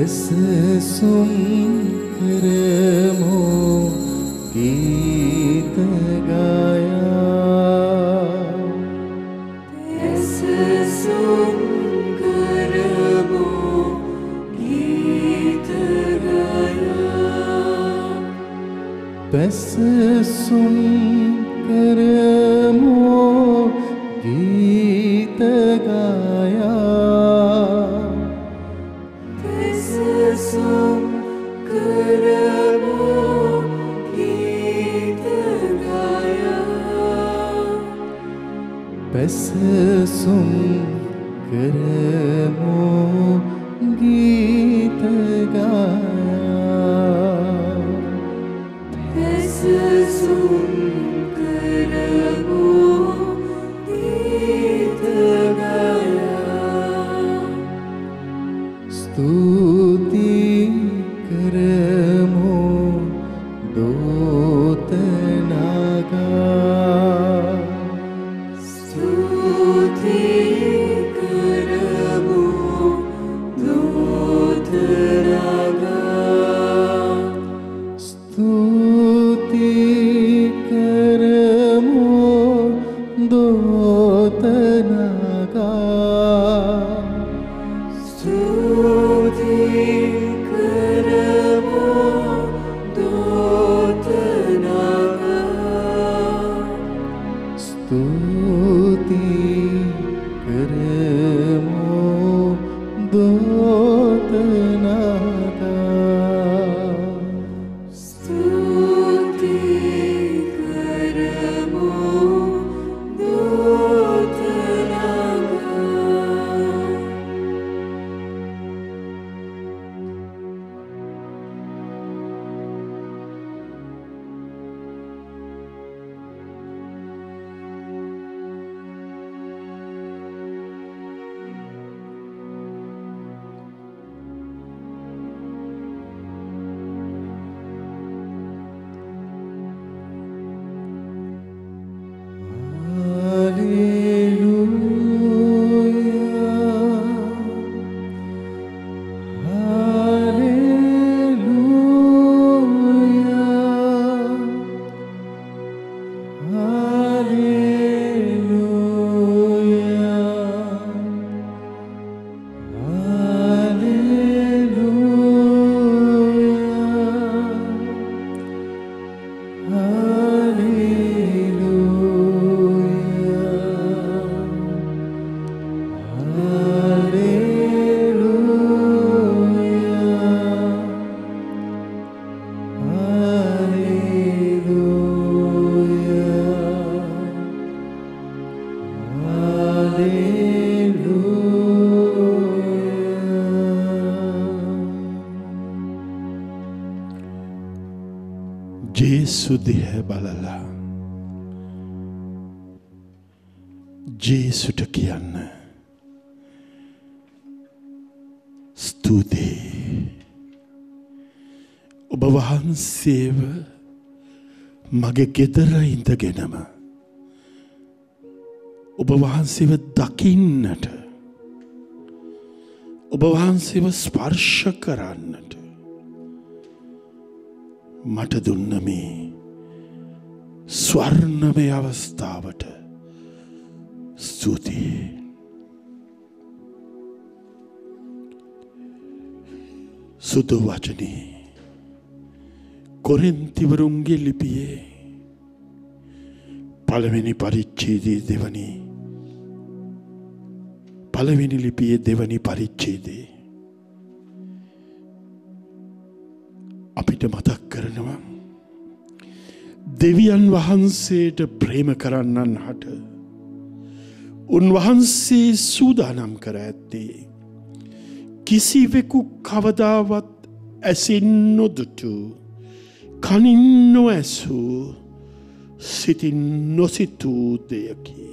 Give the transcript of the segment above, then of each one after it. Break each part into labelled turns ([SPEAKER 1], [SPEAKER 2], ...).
[SPEAKER 1] පැසසුම් කරමු ගීත ගායා
[SPEAKER 2] පැසසුම් කරමු ගීත ගායා
[SPEAKER 1] පැසසුම් කරමු ගීත ගායා
[SPEAKER 2] පැසසුම් කරමු ගීත ගායා
[SPEAKER 1] පැසසුම් කරමු ගීත ගායා
[SPEAKER 2] පැසසුම් කරමු ගීත ගායා
[SPEAKER 1] ස්තුති කරමු දෝත නාගා
[SPEAKER 2] ස්තුති කරමු දූත රාගා
[SPEAKER 1] ස්තුති කරමු දෝත නාගා
[SPEAKER 2] ස්තුති කරමු දූත රාගා
[SPEAKER 1] ස්තුති කරමු දෝත නාගා
[SPEAKER 2] ස්තුති කරමු දූත රාගා
[SPEAKER 3] ජේසු දිහ බලලා ජේසුට කියන්න ස්තුතියි ඔබ වහන්සේව මගේ ගෙදර ඉඳගෙනම ඔබ වහන්සේව දකින්නට ඔබ වහන්සේව ස්පර්ශ කරන්නට මට දුන්න මේ ස්වර්ණමය අවස්ථාවට ස්තුතියි. සුදු වචනේ කොරින්තිවරුන්ගේ ලිපියේ පළවෙනි පරිච්ඡේදයේ පළවෙනි ලිපියේ දෙවැනි පරිච්ඡේදයේ අපිට මතක් කරනවා දෙවියන් වහන්සේට ප්‍රේම කරන්නන් හට උන්වහන්සේ සූදානම් කර ඇත්තේ කිසිවෙකු කවදාවත් ඇසින් නොදුටු කනින් නොඇසූ සිතින් නොසිතූ දෙයකි.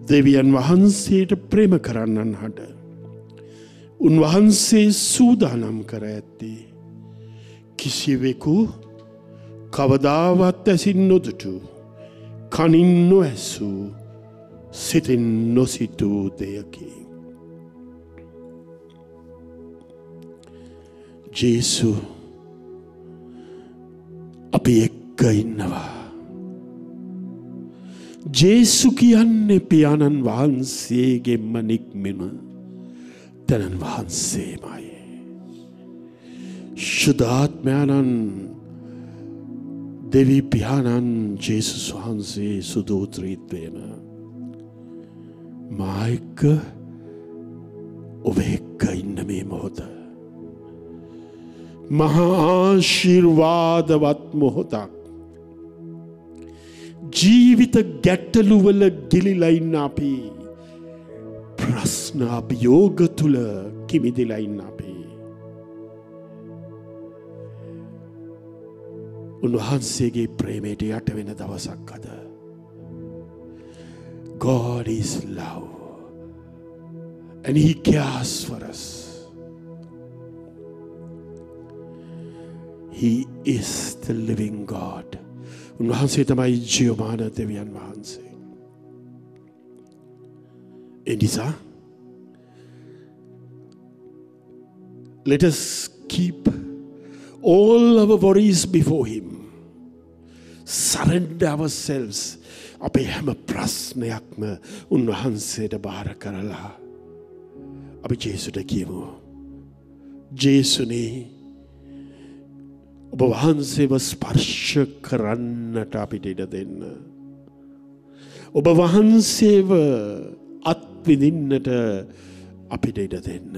[SPEAKER 3] දෙවියන් වහන්සේට ප්‍රේම කරන්නන් හට උන්වහන්සේ සූදානම් කර ඇත්තේ කිසිවෙකු කවදාවත් ඇසින් නොදුටු කනින් නොඇසූ සිතින් නොසිතූ දෙයකි. ජේසු අපි එක්ක ඉන්නවා. ජේසු කියන්නේ පියාණන් වහන්සේගෙන්ම නික්මෙන තැනන් වහන්සේමයි. ශුද්ධාත්මයන්න් දෙවි පියාණන් ජේසුස් වහන්සේ සුදෝත්‍රීත්වයම මා එක්ක ඔබ එක්ක ඉන්න මේ මොහොත මහා ආශිර්වාදවත් මොහොතක්. ජීවිත ගැටලුවල ගිලිලා ඉන්න අපි ප්‍රශ්න අභියෝග තුල කිමිදෙලා ඉන්න අපි උන්වහන්සේගේ ප්‍රේමයට යට වෙන දවසක් අද. God is love and he cares for us. He is the living God. උන්වහන්සේ තමයි ජීවමාන දෙවියන් වහන්සේ. ඒ නිසා let us keep all our worries before him. Surrender ourselves. අපේ හැම ප්‍රශ්නයක්ම උන්වහන්සේට බාර කරලා අපි ජේසුට කියමු. ජේසුනේ ඔබ වහන්සේව ස්පර්ශ කරන්නට අපිට ඉඩ දෙන්න. ඔබ වහන්සේව අත්විඳින්නට අපිට ඉඩ දෙන්න.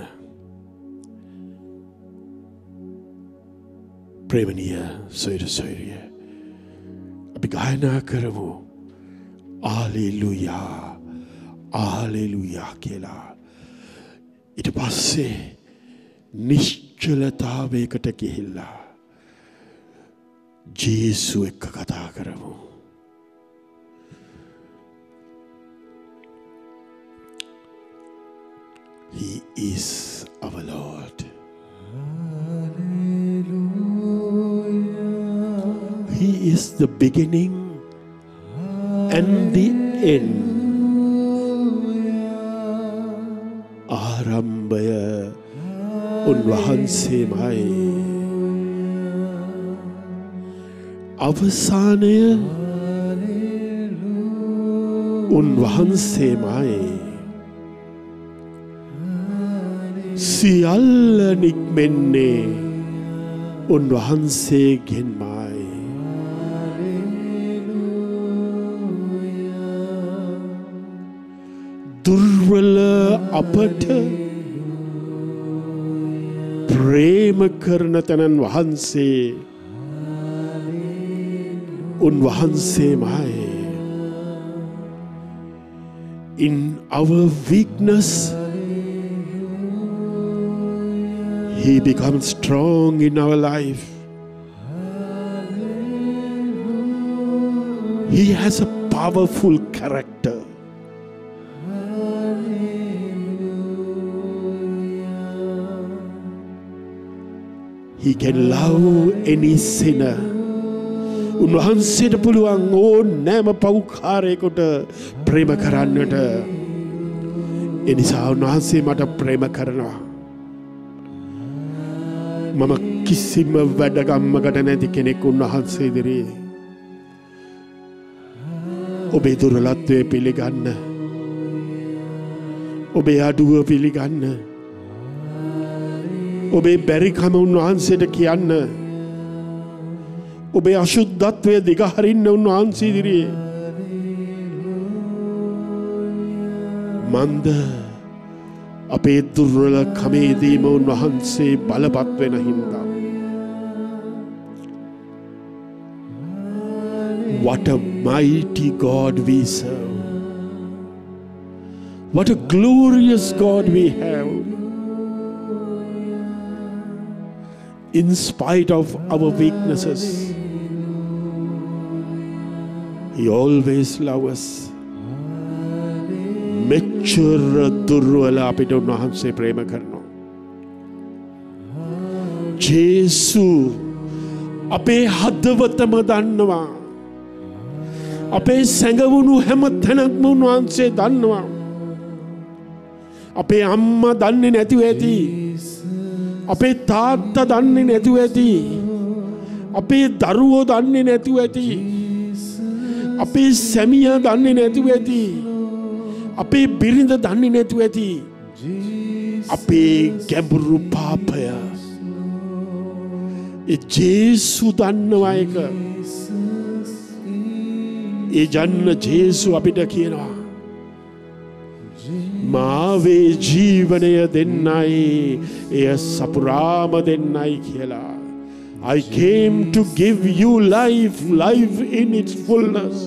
[SPEAKER 3] ප්‍රේමණීය සොයුර සොයුරිය අපි ගායනා කරමු. ආලෙලුයා ආලෙලුයා කියලා. ඊට පස්සේ නිශ්චලතාවයකට ගිහිල්ලා ජේසු එක්ක කතා කරමු. He is our Lord. He is the beginning and the end. ආරම්භය උන්වහන්සේමයි. අවසානය උන්වහන්සේමයි. සියල්ල නික්මෙන්නේ උන්වහන්සේගෙන්මයි. දුර්වල අපට ප්‍රේම කරන තැනන් වහන්සේ උන්වහන්සේමයි. In our weakness he becomes strong in our life. He has a powerful character. He can love any sinner. උන්වහන්සේට පුළුවන් ඕනෑම පව්කාරයෙකුට ප්‍රේම කරන්නට. ඒ නිසා උන්වහන්සේ මට ප්‍රේම කරනවා. මම කිසිම වැඩගම්මකට නැති කෙනෙක් උන්වහන්සේ ඉදිරියේ. ඔබේ දුර්වලත්වය පිළිගන්න. ඔබේ අඩුව පිළිගන්න. ඔබේ බැරිකම උන්වහන්සේට කියන්න. ඔබේ අශුද්ධත්වය දිගහරින්න උන්වහන්සේ ඉදිරියේ. මන්ද අපේ දුර්වල කමේදීම උන්වහන්සේ බලපත් වෙන හින්දා. What a mighty God we serve. What a glorious God we have. In spite of our weaknesses, he always loves us. මෙච්චර දුර්වල අපිට උන්වහන්සේ ප්‍රේම කරනවා. ජේසු අපේ හදවතම දන්නවා. අපේ සැඟවුණු හැම තැනක්ම උන්වහන්සේ දන්නවා. අපේ අම්මා දන්නේ නැතිව ඇති. අපේ තාත්තා දන්නේ නැතුව ඇති. අපේ දරුවෝ දන්නේ නැතුව ඇති. අපේ සැමියා දන්නේ නැතුව ඇති. අපේ බිරිඳ දන්නේ නැතුව ඇති. අපේ ගැඹුරු පාපය ජේසු දන්නවා එක. ඒ ජන්න ජේසු අපිට කියනවා මාවේ ජීවනය දෙන්නයි එය සපුරාම දෙන්නයි කියලා. I came to give you life, life in its fullness.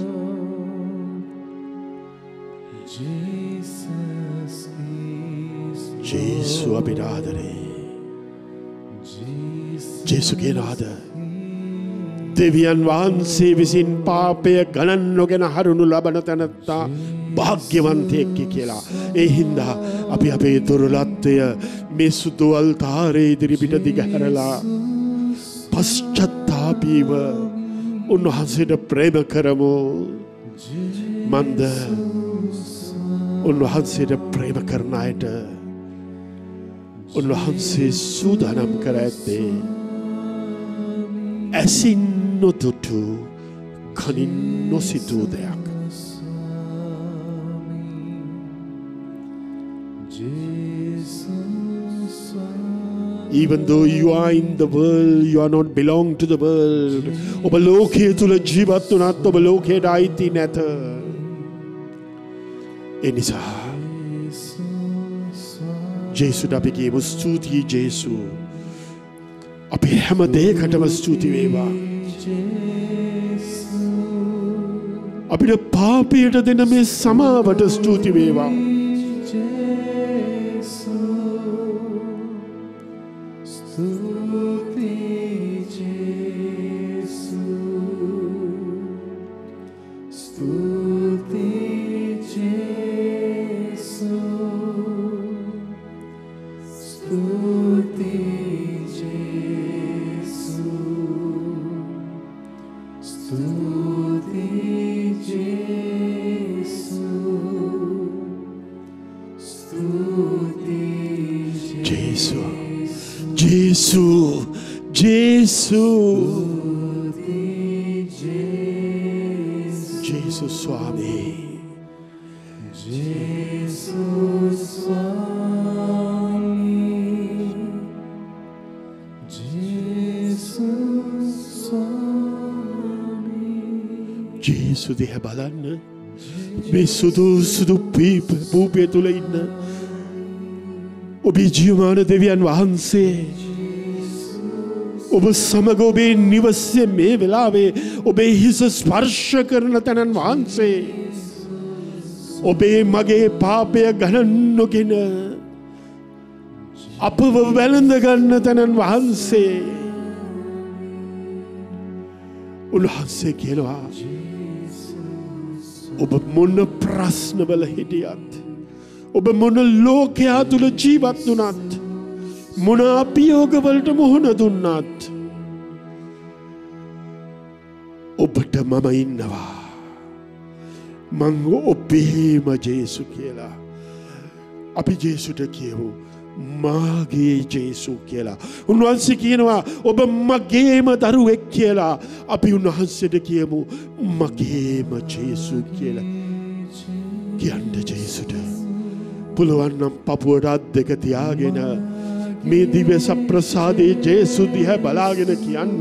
[SPEAKER 3] ජේසු අපිට ආදරේ. ජේසු කියනවාද දෙවියන් වහන්සේ විසින් පාපය ගණන් නොගෙන හරුණු ලබන තැනැත්තා භාග්‍යවන්තයෙක් කියලා. ඒ හින්දා අපි අපේ දුර්වලත්වය මේ සුදු අල්තාරේ ඉදිරිපිට දිගහැරලා පශ්චත්තාපීව උන්වහන්සේට ප්‍රේම කරමු. මන්ද උන්වහන්සේට ප්‍රේම කරන අයට උන්වහන්සේ සූදානම් කර ඇත්තේ ඇසින් නොදුටු කනින් නොසිතූ දෙයක්. Even though you are in the world, you are not belong to the world. ඔබ ලෝකයේ තුල ජීවත් වුණත් ඔබ ලෝකයට අයිති නැත. ඒ නිසා ජේසුට අපි කියමු ස්තුතියි ජේසු. අපි හැම දෙයකටම ස්තුති වේවා. අපිට පාපයට දෙන මේ සමාවට ස්තුති වේවා. Jesu Swami. Jesu Swami. Jesu Swami. Jesu දිහා බලන්න. මේ සුදු පූපේ තුල ඉන්න ඔබේ ජීවමාන දෙවියන් වහන්සේ ඔබ සමග ඔබේ නිවසේ මේ වෙලාවේ ඔබේ හිස ස්පර්ශ කරන තැනන් වහන්සේ ඔබේ මගේ පාපය ගණන් නොගෙන අපව වැළඳ ගන්න තැනන් වහන්සේ උන්වහන්සේ කියනවා ඔබ මොන ප්‍රශ්නවල හිටියත් ඔබ මොන ලෝකයා තුල ජීවත් වුණත් මොන අභියෝගවලට මුහුණ දුන්නත් ඔබට මම ඉන්නවා. මං ඔබේම ජේසු කියලා. අපි ජේසුට කියමු මාගේ ජේසු කියලා. උන්වහන්සේ කියනවා ඔබ මගේම දරුවෙක් කියලා. අපි උන්වහන්සේට කියමු මගේම ජේසු කියලා. කියන්න ජේසුට පුළුවන් නම් පපුවට අත් දෙක තියාගෙන මේ දිව්‍ය සප්‍රසාදේ ජේසු දිහා බලාගෙන කියන්න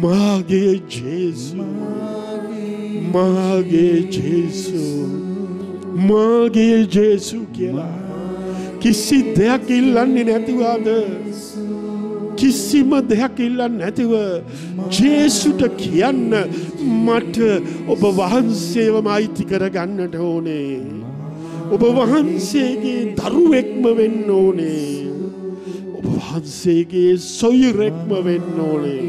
[SPEAKER 3] මාගේ ජේසු මාගේ ජේසු මාගේ ජේසු කියලා. කිසි දෙයක් ඉල්ලන්නේ නැතිවද කිසිම දෙයක් ඉල්ලන්නේ නැතිව ජේසුට කියන්න මට ඔබ වහන්සේවම අයිති කරගන්නට ඕනේ. ඔබ වහන්සේගේ දරුවෙක්ම වෙන්න ඕනේ. ඔබ වහන්සේගේ සොයුරෙක්ම වෙන්න ඕනේ.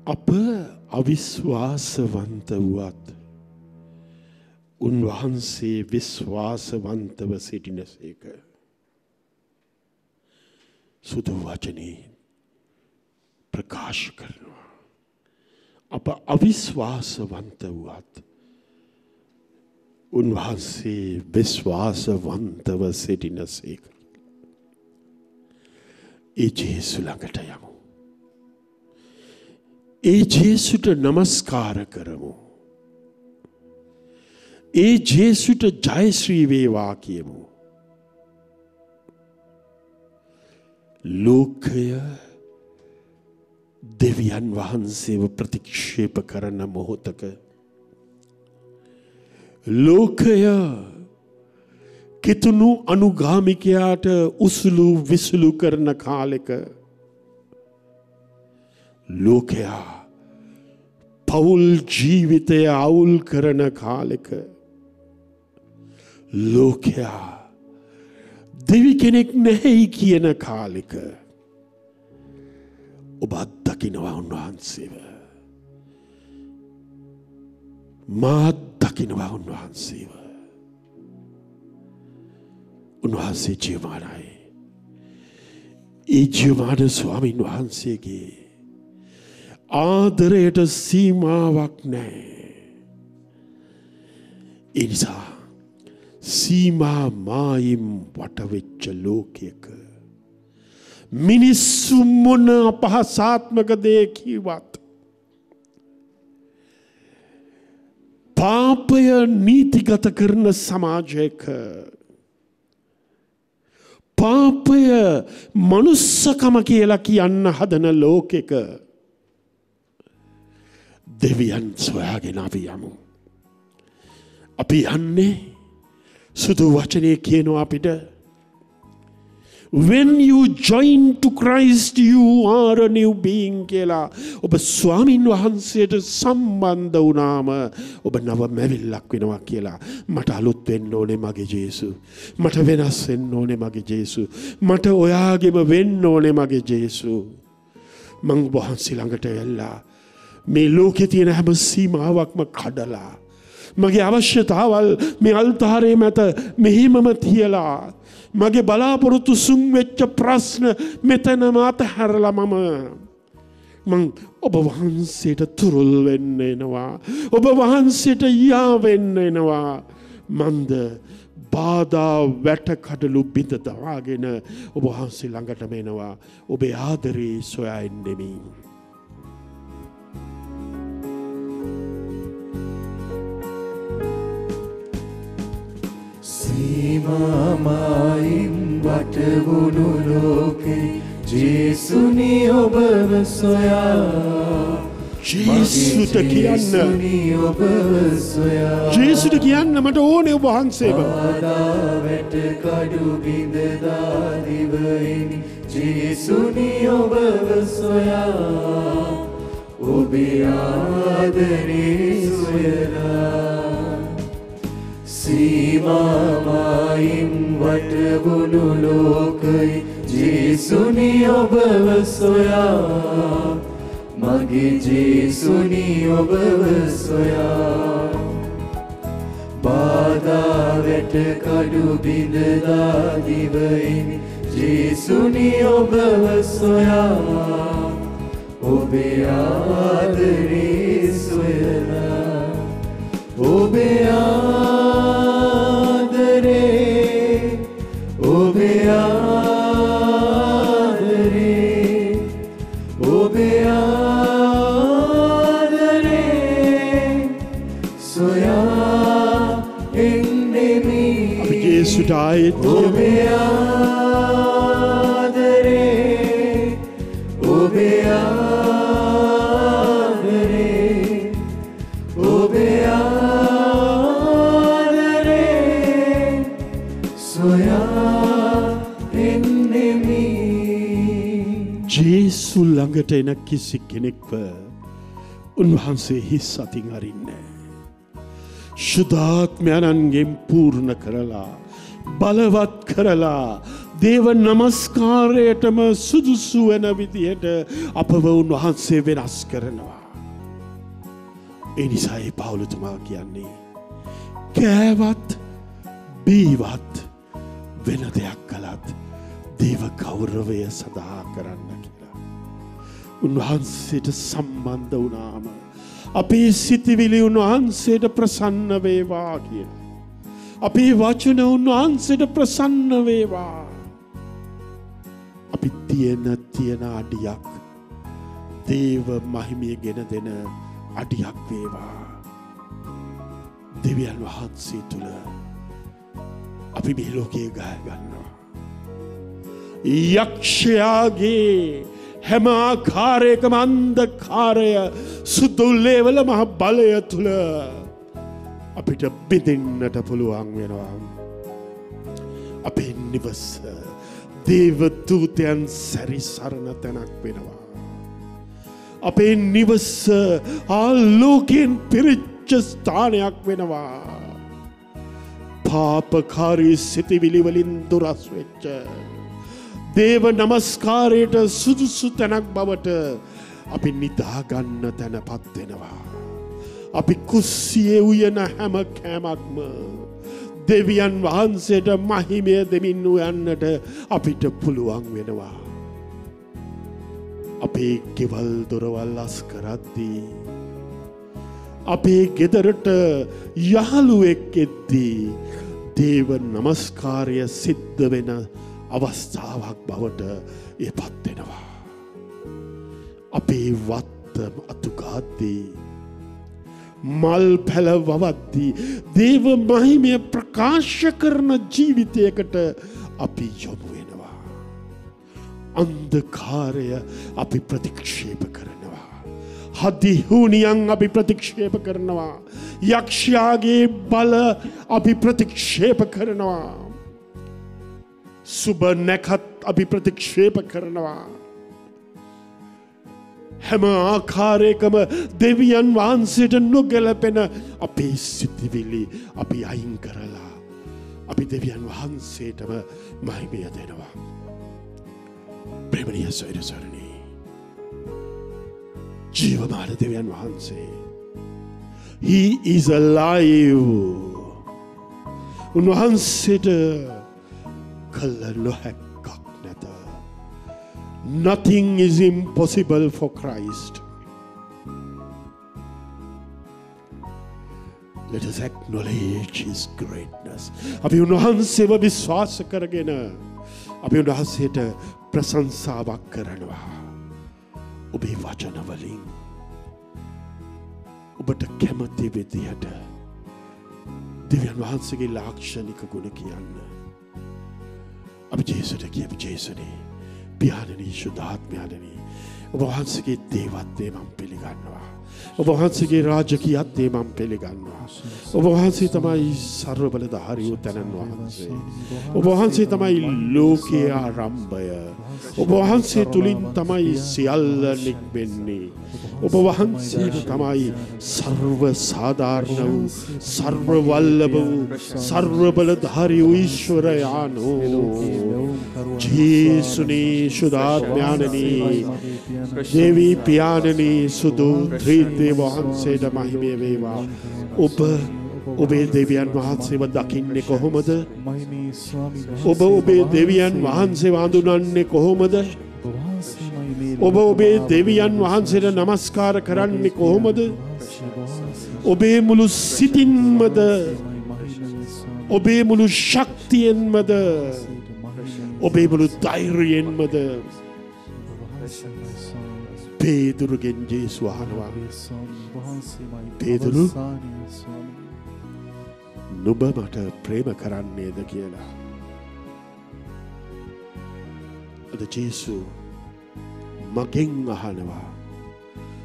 [SPEAKER 3] අප අවිශ්වාසවන්ත වුවත් උන්වහන්සේ විශ්වාසවන්තව සිටිනසේක. සුදු වචනේ ප්‍රකාශ කරනවා. අප අවිශ්වාසවන්ත වුවත් උන්වහන්සේ විශ්වාසවන්තව සිටිනසේක. ඒ ජේසු ළඟට යමු. ඒ ජේසුට නමස්කාර කරමු. ඒ ජේසුට ජයශ්‍රී වේවා කියමු. ලෝකය දෙවියන් වහන්සේව ප්‍රතික්ෂේප කරන මොහොතක ලෝකය කිතුණු අනුගාමිකයාට උසුළු විසුළු කරන කාලෙක ලෝකයා පවුල් ජීවිතය අවුල් කරන කාලෙක ලෝකයා දෙවි කෙනෙක් නැහැයි කියන කාලෙක ඔබ අත්දකිනවා උන්වහන්සේව. මා අත්දකිනවා උන්වහන්සේව. උන්වහන්සේ ජීවමානයි. ඒ ජීවමාන ස්වාමීන් වහන්සේගේ ආදරයට සීමාවක් නැහැ. ඒ නිසා සීමා මායිම් වටවෙච්ච ලෝකයක මිනිස්සු මොන අපහාසාත්මක දේ කිව්වත් පාපය නීතිගත කරන සමාජයක පාපය මනුස්සකම කියලා කියන්න හදන ලෝකෙක දෙවියන් සොයාගෙන අපි යමු. අපි යන්නේ සුදු වචනේ කියනවා අපිට. When you join to Christ, you are a new being කියලා. ඔබ ස්වාමින් වහන්සේට සම්බන්ධ වුණාම ඔබ නව මැවිල්ලක් වෙනවා කියලා. මට අලුත් වෙන්න ඕනේ මගේ ජේසු. මට වෙනස් වෙන්න ඕනේ මගේ ජේසු. මට ඔයාගෙම වෙන්න ඕනේ මගේ ජේසු. මං වහන්සේ ළඟට ඇවිල්ලා මේ ලෝකේ තියෙන හැම සීමාවක්ම කඩලා මගේ අවශ්‍යතාවල් මේ අල්තාරේ මත මෙහිමම තියලා මගේ බලාපොරොත්තු සුන් වෙච්ච ප්‍රශ්න මෙතනම අතහැරලා මං ඔබ වහන්සේට තුරුල් වෙන්න එනවා. ඔබ වහන්සේට යා වෙන්න එනවා. මන්ද බාධා වැට කඩලු බිඳ දාගෙන ඔබ වහන්සේ ළඟටම එනවා. ඔබේ ආදරේ සොයා එන්නෙමි.
[SPEAKER 2] සීමාමායින් වටවුණු ලෝකේ ජේසුනි ඔබව සොයා
[SPEAKER 3] ජේසුට කියන්න ජේසුට කියන්න මට ඕනේ ඔබ වහන්සේව.
[SPEAKER 2] වැට කඩු බිඳදා දිවයිනි ජේසුනි ඔබව සොයා ඔබේ ආදරේ සොයලා සීමාමායින් වටවුණු ලෝකයේ ජේසුනි ඔබව සොයා මගේ ජේසුනි ඔබව සොයා බාධා වැට කඩු බිඳදා දිවයිනි ජේසුනි ඔබව සොයා ඔබේ ආදරේ සොයලා ඔබේ ආදරේ ඔබේ ආදරේ ඔබේ ආදරේ සොයා එන්නෙමි
[SPEAKER 3] අපි ජේසුට ආයෙත්
[SPEAKER 2] ඔබේ ආදරේ ඔබේ ආදරේ ඔබේ ආදරේ සොයා එන්නෙමි.
[SPEAKER 3] ජේසු ළඟට එන කිසි කෙනෙක්ව උන්වහන්සේ හිස් අතින් අරින්නේ නැහැ. ශුද්ධාත්මයන්ගෙන් පූර්ණ කරලා බලවත් කරලා දේව නමස්කාරයටම සුදුසු වෙන විදිහට අපව උන්වහන්සේ වෙනස් කරනවා. ඒ නිසායි පවුලතුමා කියන්නේ කෑවත් බීවත් වෙන දෙයක් කළත් දේව ගෞරවය සඳහා කරන්න කියලා. උන්වහන්සේට සම්බන්ධ වුණාම අපේ සිතිවිලි උන්වහන්සේට ප්‍රසන්න වේවා කියලා. අපේ වචන උන්වහන්සේට ප්‍රසන්න වේවා. අපි තියෙන අඩියක් දේව මහිමය ගෙන දෙන අඩියක් වේවා. දෙවියන් වහන්සේ තුළ අපි මේ ලෝකයේ ගය ගන්නවා. යක්ෂයාගේ හැම ආකාරයකම අන්ධකාරය සුදුල්ලේවල මහ බලය තුළ අපිට බෙදෙන්නට පුළුවන් වෙනවා. අපේ නිවස දේව දූතයන් සැරිසරන තැනක් වෙනවා. අපේ නිවස ආලෝකයෙන් පිරිච්ච ස්ථානයක් වෙනවා. පාපකාරී සිතිවිලි වලින් දුරස් වෙච්ච දේව නමස්කාරයට සුදුසු තැනක් බවට අපි නිදාගන්න තැනපත් වෙනවා. අපි කුස්සියේ උයන හැම කෑමක්ම දෙවියන් වහන්සේට මහිමය දෙමින් උයන්නට අපිට පුළුවන් වෙනවා. අපේ ගෙවල් දොරවල් අස් කරද්දී අපේ ගෙදරට යහළුවෙක් එද්දී දේව නමස්කාරය සිද්ධ වෙන අවස්ථාවක් බවට එපත් වෙනවා. අපේ වත්ත අතුගාද්දී මල් පැල වවද්දී දේව මහිමය ප්‍රකාශ කරන ජීවිතයකට අපි යොමු වෙනවා. අන්ධකාරය අපි ප්‍රතික්ෂේප කරනවා. හදිහුනියන් අපි ප්‍රතික්ෂේප කරනවා. යක්ෂයාගේ බල අපි ප්‍රතික්ෂේප කරනවා. සුබ නැකත් අපි ප්‍රතික්ෂේප කරනවා. හැම ආකාරයකම දෙවියන් වහන්සේට නොගැලපෙන අපේ සිතිවිලි අපි අයින් කරලා අපි දෙවියන් වහන්සේටම මහිමය දෙනවා. ප්‍රේමණීය සොයුරනි, ජීවමාන දෙවියන් වහන්සේ, He is alive. උන්වහන්සේට කළ නොහැක්කක් නැත. Nothing is impossible for Christ. Let us acknowledge His greatness. අපි උන්වහන්සේව විශ්වාස කරගෙන අපි උන්වහන්සේට ප්‍රශංසාවක් කරනවා. ඔබේ වචන වලින් ඔබට කැමති විදිහට දෙවියන් වහන්සේගේ ලාක්ෂණික ගුණ කියන්න. අපි ජේසුට කියමු. ජේසුනේ, පියාණනි, ශුද්ධාත්මයාණනි, ඔබ වහන්සේගේ දේවත්වය මම පිළිගන්නවා. ඔබ වහන්සේගේ රාජකීයත්වය මම පිළිගන්නවා. ඔබ වහන්සේ තමයි සර්ව බලධාරී වූ තැනන් වහන්සේ. ඔබ වහන්සේ තමයි ලෝකයේ ආරම්භය. ඔබ වහන්සේ තුලින් තමයි සියල්ල නික්මෙන්නේ. ඔබ වහන්සේ තමයි සර්ව සාධාරණ වූ, සර්ව වල්ලභ වූ, සර්ව බලධාරී වූ ඊශ්වරයාණෝ. ජේසුනේ, ශුද්ධාත්මයාණනි, දේවී පියාණනි, සුදු ත්‍රිත්වය වහන්සේට මහිමය වේවා. ඔබේ දෙවියන් වහන්සේව දකින්නේ කොහොමද? ඔබ ඔබේ දෙවියන් වහන්සේව හඳුනන්නේ කොහොමද? ඔබ ඔබේ දෙවියන් වහන්සේට නමස්කාර කරන්නේ කොහොමද? ඔබේ මුළු සිතින්මද? ඔබේ මුළු ශක්තියෙන්මද? ඔබේ මුළු ධෛර්යයෙන්මද? පේදුරුගෙන් ජේසු අහනවා, පේදුරු, නුඹ මට ප්‍රේම කරන්නේද කියලා. අද ජේසු මගෙන් අහනවා,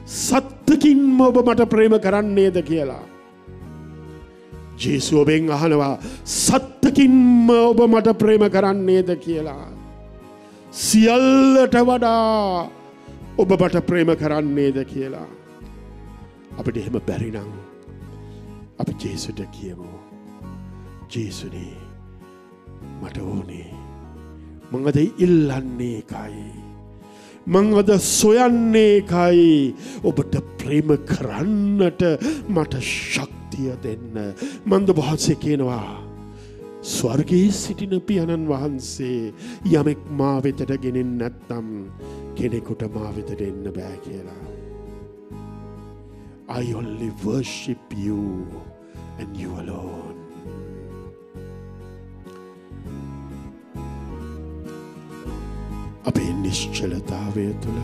[SPEAKER 3] සත්තකින්ම ඔබ මට ප්‍රේම කරන්නේද කියලා. ජේසු ඔබෙන් අහනවා, සත්තකින්ම ඔබ මට ප්‍රේම කරන්නේද කියලා. සියල්ලට වඩා ඔබ මට ප්‍රේම කරන්නේද කියලා. අපිට එහෙම බැරි නම් අපි ජේසුට කියමු, ජේසුනේ, මට ඕනේ, මං අද ඉල්ලන්නේ එකයි, මං අද සොයන්නේ එකයි, ඔබට ප්‍රේම කරන්නට මට ශක්තිය දෙන්න. මන්ද වහන්සේ කියනවා, ස්වර්ගයේ සිටින පියාණන් වහන්සේ යමෙක් මා වෙතට ගෙනෙන්නේ නැත්නම් කෙනෙකුට මා වෙතට එන්න බෑ කියලා. I only worship you and you alone. අපේ නිශ්චලතාවය තුළ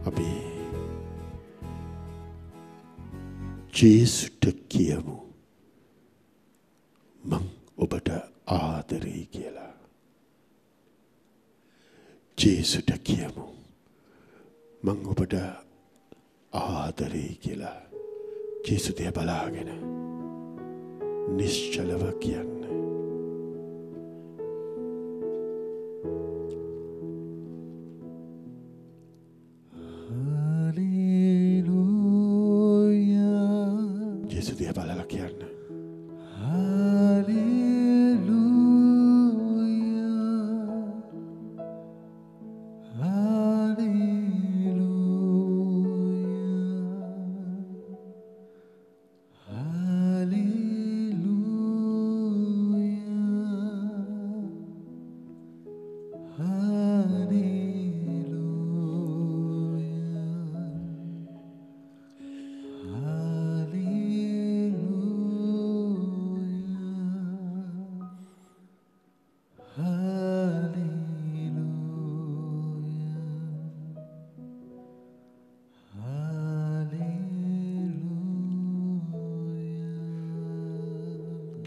[SPEAKER 3] අපි ජේසුට කියමු මං ඔබට ආදරේ කියලා. ජේසුට කියමු මං ඔබට ආදරේ කියලා. ජේසු දිහා බලාගෙන නිශ්චලව කියන්න.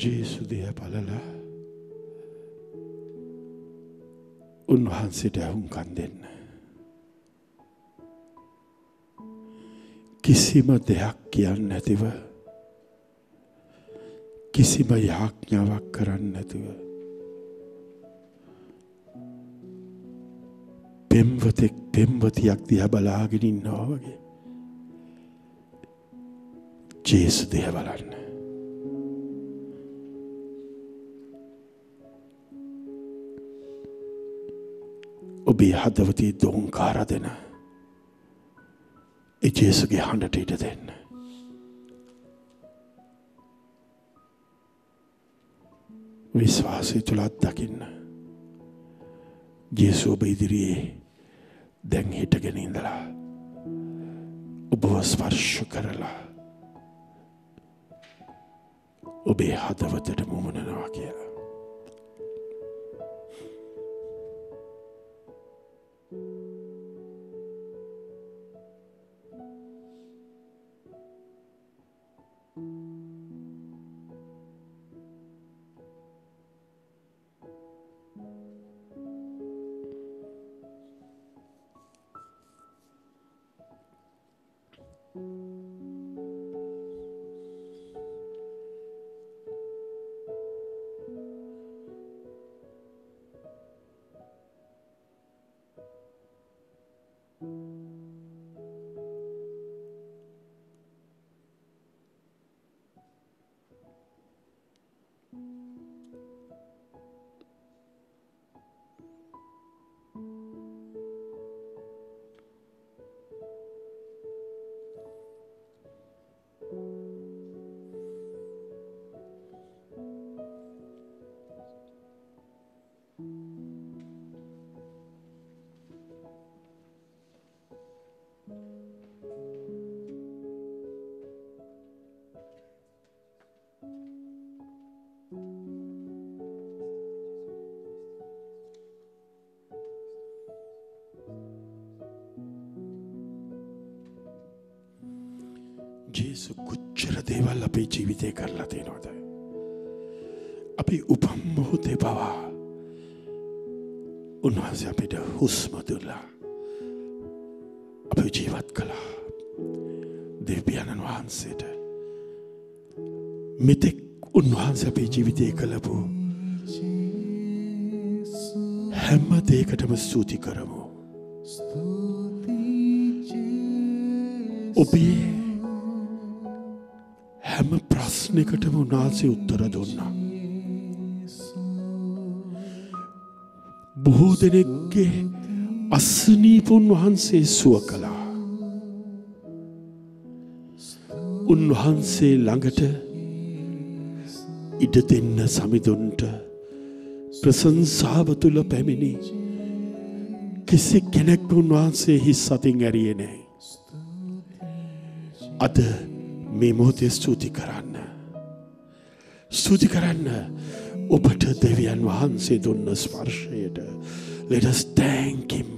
[SPEAKER 3] ජේසු දිහා බලලා උන්වහන්සේට හුම්කම් දෙන්න. කිසිම දෙයක් කියන්නේ නැතිව කිසිම යාඥාවක් කරන්නේ නැතිව පෙම්වතෙක් පෙම්වතියක් දිහා බලාගෙන ඉන්නවා වගේ ජේසු දිහා බලන්න. ඔබේ හදවතේ දෝංකාර දෙන ඒ ජේසුගේ හඬට ඉඩ දෙන්න. විශ්වාසය තුළ අත්දකින්න. ජේසු ඔබ ඉදිරියේ දැන් හිටගෙන ඉඳලා ඔබව ස්පර්ශ කරලා ඔබේ හදවතට මුමුණනවා කියලා. ජේසු කොච්චර දේවල් අපේ ජීවිතේ කරලා තියෙනවද? අපි උපන් මොහොතේ පවා උන්වහන්සේ අපිට හුස්ම දුන්නා. අපි ජීවත් කළා. දෙවියන් වහන්සේට මෙතෙක් උන්වහන්සේ අපේ ජීවිතේ කළපු හැම දෙයකටම ස්තුති කරමු. ඔබේ හැම ප්‍රශ්නයකටම උන්වහන්සේ උත්තර දුන්නා. බොහෝ දෙනෙක්ගේ අසනීප උන්වහන්සේ සුව කළා. උන්වහන්සේ ළඟට ඉඩ දෙන්න සමිඳුන්ට ප්‍රශංසාව තුල පැමිණි කිසි කෙනෙක් උන්වහන්සේ හිස් අතින් ඇරියේ නැහැ. අද මේ මොහොතේ ස්තුති කරන්න ඔබට දෙවියන් වහන්සේ දුන්න ස්පර්ශයට. Let us thank him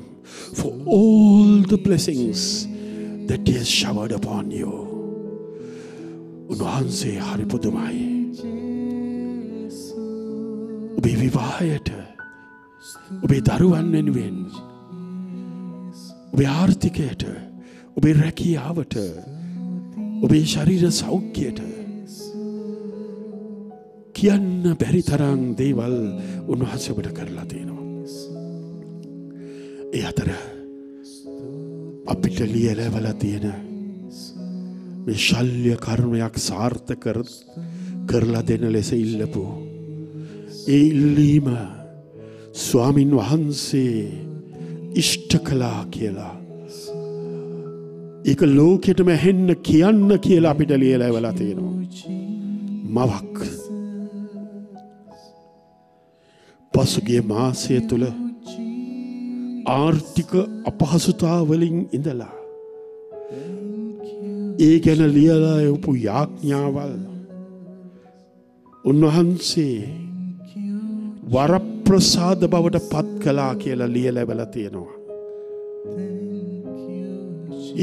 [SPEAKER 3] for all the blessings that he has showered upon you. උන්වහන්සේ හරි පුදුමයි. ඔබේ විවාහයට, ඔබේ දරුවන් වෙනුවෙන්, ඔබේ ආර්ථිකයට, ඔබේ රැකියාවට, ඔබේ ශරීර සෞඛ්‍යයට කියන්න බැරි තරම් දේවල් උන්වහන්සේ ඔබට කරලා තියෙනවා. ඒ අතර අපිට ලියලවලා තියෙන මේ ශල්‍ය කර්මයක් සාර්ථක කරලා දෙන ලෙස ඉල්ලපු ඒ ඉල්ලීම ස්වාමින් වහන්සේ ඉෂ්ට කළා කියලා ඒක ලෝකෙටම හෙන්න කියන්න කියලා අපිට ලියලවලා තියෙනවා. මවක් පසුගිය මාසය තුල ආර්ථික අපහසුතාවලින් ඉඳලා ඒ ගැන ලියලා යපු යාඥාවල් උන්වහන්සේ වරප්‍රසාද බවට පත් කළා කියලා ලියලවලා තියෙනවා.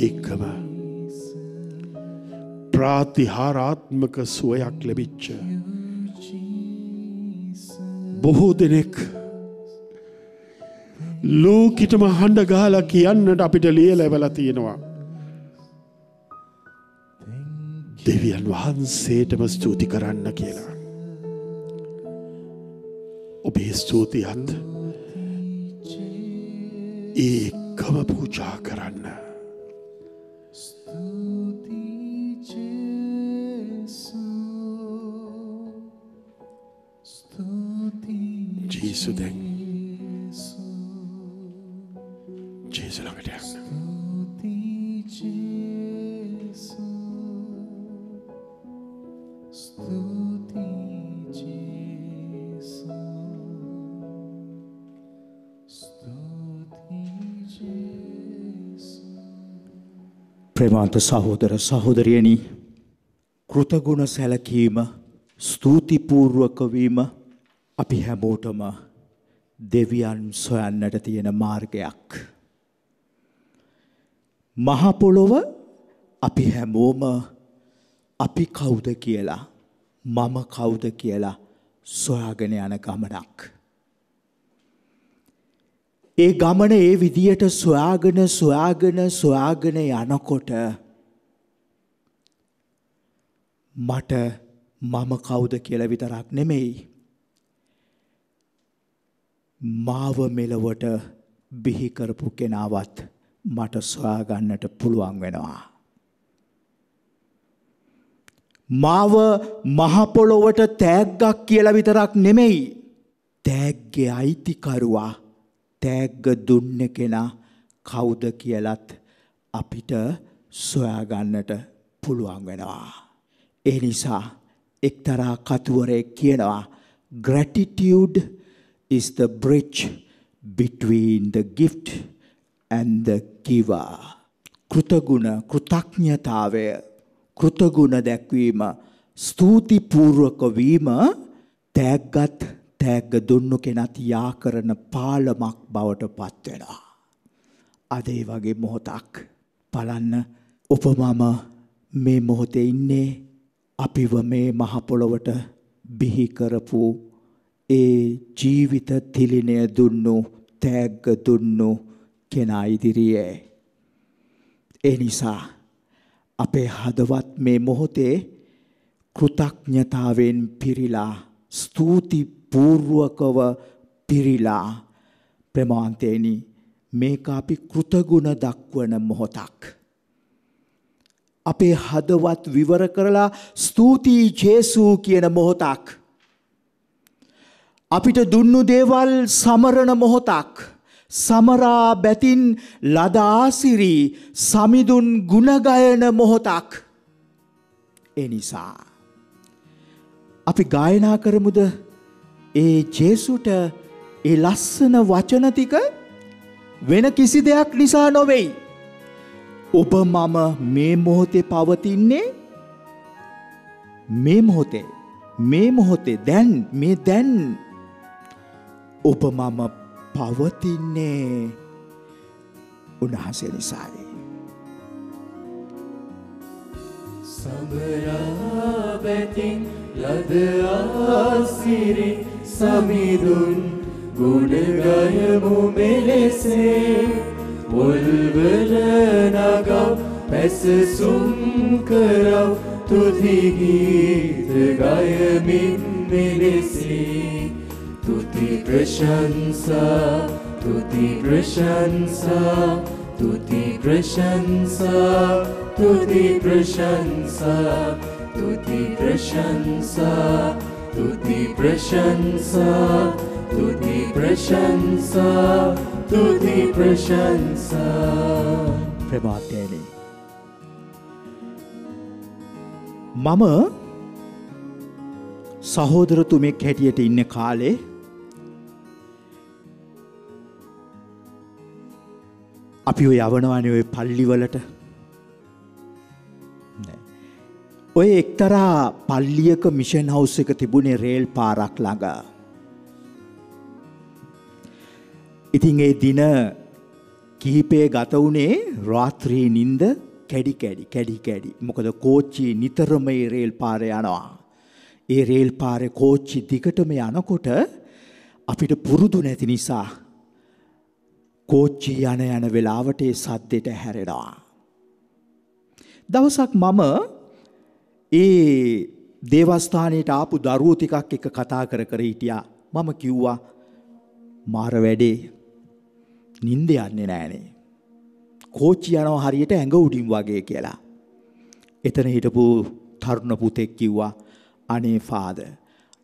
[SPEAKER 3] ඒකම ප්‍රාතිහාරාත්මක සුවයක් ලැබිච්ච බොහෝ දෙනෙක් ලෝකෙටම හඬ ගහලා කියන්නට අපිට ලියලවලා තියෙනවා. දෙවියන් වහන්සේටම ස්තුති කරන්න කියලා. ඔබේ ස්තුතියත් ඒකම පූජා කරන්න. ජේසු දැන් ජේසු ළඟට යන්න.
[SPEAKER 4] ප්‍රේමාන්ත සහෝදර සහෝදරියනි, කෘතගුණ සැලකීම, ස්තුතිපූර්වක වීම අපි හැමෝටම දෙවියන් සොයන්නට තියෙන මාර්ගයක්. මහ පොළොව අපි හැමෝම අපි කවුද කියලා, මම කවුද කියලා සොයාගෙන යන ගමනක්. ඒ ගමන ඒ විදියට සොයාගෙන යනකොට මට මම කවුද කියලා විතරක් නෙමෙයි, මාව මෙලොවට බිහි කරපු කෙනාවත් මට සොයාගන්නට පුළුවන් වෙනවා. මාව මහ පොළොවට තෑග්ගක් කියලා විතරක් නෙමෙයි, තෑග්ගේ අයිතිකරුවා, තෑග්ග දුන්න කෙනා කවුද කියලත් අපිට සොයාගන්නට පුළුවන් වෙනවා. ඒ නිසා එක්තරා කතුවරයෙක් කියනවා, gratitude is the bridge between the gift and the giver. කෘතඥතාවය, කෘතගුණ දැක්වීම, ස්තුතිපූර්වක වීම තෑග්ගත් තෑග්ග දුන්නු කෙනත් යා කරන පාලමක් බවට පත් වෙනවා. අද ඒ වගේ මොහොතක් බලන්න, ඔබ මම මේ මොහොතේ ඉන්නේ අපිව මේ මහ පොළොවට බිහි කරපු ඒ ජීවිත තිලිනය දුන්නු, තෑග්ග දුන්නු කෙනා ඉදිරියේ. ඒ නිසා අපේ හදවත් මේ මොහොතේ කෘතඥතාවෙන් පිරීලා, ස්තුතිපූර්වකව පිරීලා, ප්‍රේමාන්තේනි මේක අපි කෘතගුණ දක්වන මොහොතක්. අපේ හදවත් විවර කරලා ස්තුතියි ජේසු කියන මොහොතක්. අපිට දුන්නු දේවල් සමරන මොහොතක්. සමරා බැතින් ලද ආසිරි සමිඳුන් ගුණ ගයන මොහොතක්. ඒ නිසා අපි ගායනා කරමුද ඒ ජේසුට ඒ ලස්සන වචන ටික වෙන කිසි දෙයක් නිසා නොවේයි. ඔබ මම මේ මොහොතේ පවතින්නේ මේ මොහොතේ දැන් ඔබ මම පවතින්නේ උන්වහන්සේ නිසායි.
[SPEAKER 2] සමරාබැතින් ලද ආසිරි සමිඳුන් ගුණගයමු මෙලෙසේ පොල්වල නගව පැසසුම් කරව තුති ගීත ගයමින් මෙලෙසේ තුති ප්‍රශංසා තුති ප්‍රශංසා තුති ප්‍රශංසා तुति प्रशंसा तुति प्रशंसा तुति प्रशंसा तुति प्रशंसा तुति प्रशंसा.
[SPEAKER 4] ප්‍රභාතයනි මම සහෝදරතුමෙක් හැටියට ඉන්න කාලේ අපි ඔය යවනවානේ ඔය පල්ලිවලට. ඔය එක්තරා පල්ලියක මිෂන් හවුස් එක තිබුණේ රේල් පාරක් ළඟ. ඉතින් ඒ දින කිහිපේ ගත වුණේ රාත්‍රී නිින්ද කැඩි. මොකද කෝච්චි නිතරම ඒ රේල් පාරේ යනවා. ඒ රේල් පාරේ කෝච්චි දිගටම යනකොට අපිට පුරුදු නැති නිසා කෝච්චි යන වෙලාවට ඒ සද්දෙට හැරෙනවා. දවසක් මම ඒ දේවස්ථානයට ආපු දරුවෝ ටිකක් එක්ක කතා කර හිටියා. මම කිව්වා මාර වැඩේ නිින්ද යන්නේ නෑනේ. කෝච්චි යනවා හරියට ඇඟ උඩින් වගේ කියලා. එතන හිටපු තරුණ පුතෙක් කිව්වා අනේ ෆාදර්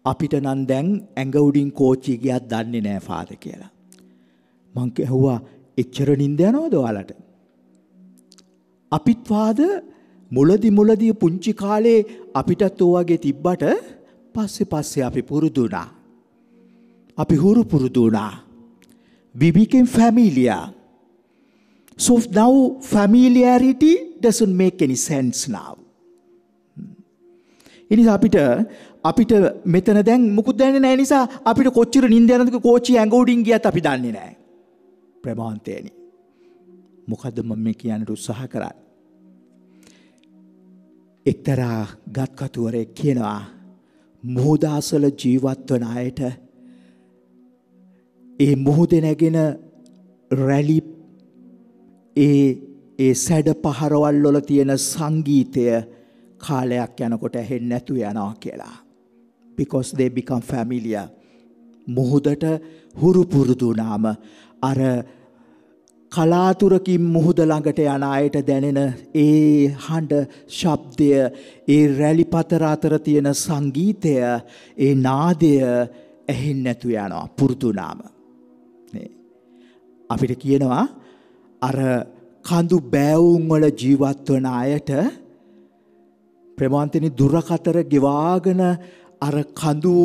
[SPEAKER 4] අපිට නම් දැන් ඇඟ උඩින් කෝච්චි ගියක් දන්නේ නෑ ෆාදර් කියලා. මං කිව්වා එච්චර නිින්ද යනවද ඔයාලට? අපිත් ෆාදර් මුලදී පුංචි කාලේ අපිටත් ඔයගේ තිබ්බට පස්සේ අපි පුරුදු වුණා. අපි හුරු පුරුදු වුණා. We became familiar. So now familiarity doesn't make any sense now. ඉතින් අපිට මෙතන දැන් මුකුත් දැනෙන්නේ නැහැ නිසා අපිට කොච්චර නිින්ද යනද කෝච්චි ඇඟ උඩින් ගියත් අපි දන්නේ නැහැ. ප්‍රමාන්තේනි. මොකද්ද මම මේ කියන්න උත්සාහ කරන්නේ? එක්තරා ගත්කතුවරයෙක් කියනවා මුහුදාසල ජීවත් වන අයට ඒ මුහුදේ නැගෙන රැලි ඒ සැඩ පහරවල් වල තියෙන සංගීතය කාලයක් යනකොට ඇහෙන්නේ නැතු යනවා කියලා. Because they become familiar. මුහුදට හුරු පුරුදු වුණාම අර කලාතුරකින් මුහුද ළඟට යන අයට දැනෙන ඒ හඬ ශබ්දය ඒ රැලි පතර අතර තියෙන සංගීතය ඒ නාදය ඇහෙන්නේ නැතු යනවා පුරුදු වුණාම. අපිට කියනවා අර කඳු බෑවුම් වල ජීවත් වන අයට ප්‍රමාන්තනි දුරකතර ගෙවාගෙන අර කඳු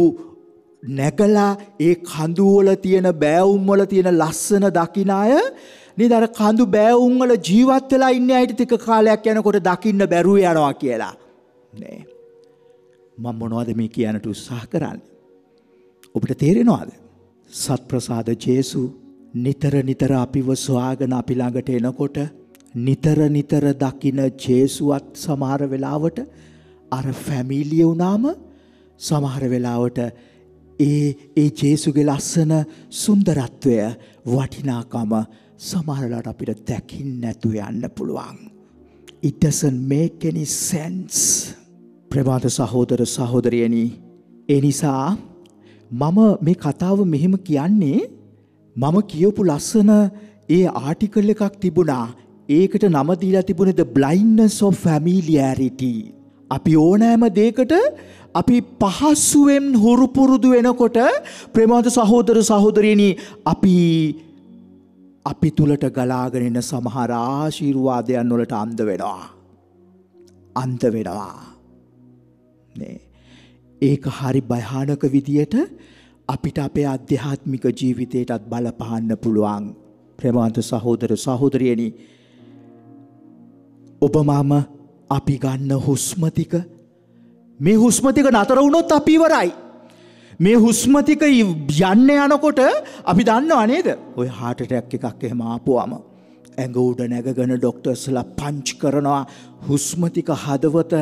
[SPEAKER 4] නැගලා ඒ කඳු වල තියෙන බෑවුම් වල තියෙන ලස්සන දකින්න අය නේද අර කඳු බෑවුම් වල ජීවත් වෙලා ඉන්න අයට ටික කාලයක් යනකොට දකින්න බැරුව යනවා කියලා නේ. මම මොනවද මේ කියන්නට උත්සාහ කරන්නේ? ඔබට තේරෙනවද? සත්ප්‍රසාද ජේසු නිතර අපිව සොයාගෙන අපි ළඟට එනකොට නිතර දකින්න ජේසුවත් සමහර වෙලාවට අර ෆැමිලිය වුණාම සමහර වෙලාවට ඒ ජේසුගේ ලස්සන සුන්දරත්වය වටිනාකම සමහරලාට අපිට දැකින්න නැතු යන්න පුළුවන්. It doesn't make any sense. ප්‍රභාත සහෝදර සහෝදරියනි, ඒ නිසා මම මේ කතාව මෙහෙම කියන්නේ මම කියපු ලස්සන ඒ ආටිකල් එකක් තිබුණා. ඒකට නම දීලා තිබුණේ The Blindness of Familiarity. අපි ඕනෑම දෙයකට අපි පහසුවෙන් හුරු පුරුදු වෙනකොට ප්‍රේමවන්ත සහෝදර සහෝදරියනි අපි තුලට ගලාගෙන එන සමහර ආශිර්වාදයන් වලට අන්ධ වෙනවා නේ. ඒක හරි භයානක විදියට අපිට අපේ අධ්‍යාත්මික ජීවිතයටත් බලපාන්න පුළුවන්. ප්‍රේමවන්ත සහෝදර සහෝදරියනි, ඔබ මම අපි ගන්න හුස්ම ටික, මේ හුස්ම ටික නතර වුණොත් අපි ඉවරයි. මේ හුස්ම ටික යන්න යනකොට අපි දන්නව නේද? ඔය heart attack එකක් එහෙම ආපුවම ඇඟ උඩ නැගගෙන ડોක්ටර්ස්ලා පංච් කරනවා හුස්ම ටික හදවත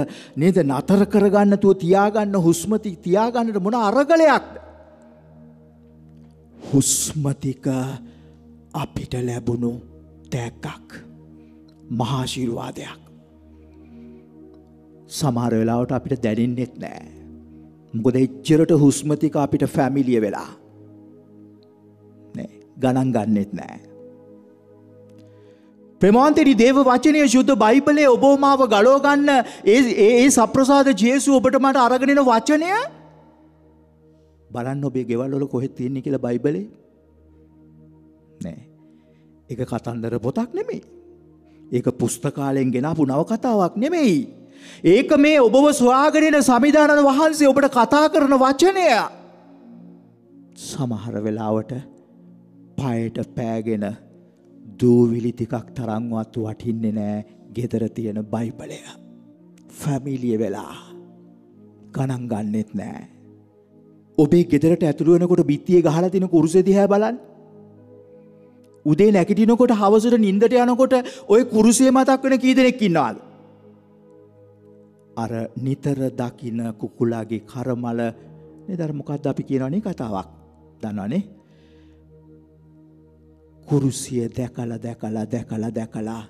[SPEAKER 4] නේද නතර කරගන්න තුව තියාගන්න හුස්ම ටික තියාගන්නට මොන අරගලයක්ද? හුස්ම ටික අපිට ලැබුණු තෑග්ගක්, මහා ආශිර්වාදයක්. සමහර වෙලාවට අපිට දැනෙන්නෙත් නෑ. මොකද එච්චරට හුස්ම ටික අපිට ෆැමිලිය වෙලා නේ, ගණන් ගන්නෙත් නෑ. ප්‍රේමාන්තනි, දේව වචනය සුද්ධ බයිබලයේ ඔබ මාව ගලව ගන්න ඒ සප්‍රසාද ජේසු ඔබට මට අරගෙන එන වචනය බලන්න ඔබේ ගෙවල් වල කොහෙද තියෙන්නේ කියලා බයිබලේ නෑ. ඒක කතන්දර පොතක් නෙමෙයි. ඒක පුස්තකාලයෙන් ගෙනාපු නවකතාවක් නෙමෙයි. ඒක මේ ඔබව සොයාගෙන එන සමිදානන වහන්සේ ඔබට කතා කරන වචනය. සමහර වෙලාවට පයට පෑගෙන දූවිලි ටිකක් තරම්වත් වටින්නේ නෑ ගෙදර තියෙන බයිබලය. ෆැමිලිය වෙලා ගණන් ගන්නෙත් නෑ. ඔබේ ගෙදරට ඇතුළු වෙනකොට බිත්තියේ ගහලා තියෙන කුරුසේ දිහා බලන්න. උදේ නැගිටිනකොට හවසට නිින්දට යනකොට ওই කුරුසේ මතක් වෙන කී දෙනෙක් ඉන්නවද? අර නිතර දකින්න කුකුලාගේ කරමල නේද? අර මොකද්ද අපි කියනවනේ කතාවක්. දන්නවනේ? කුරුසිය දැකලා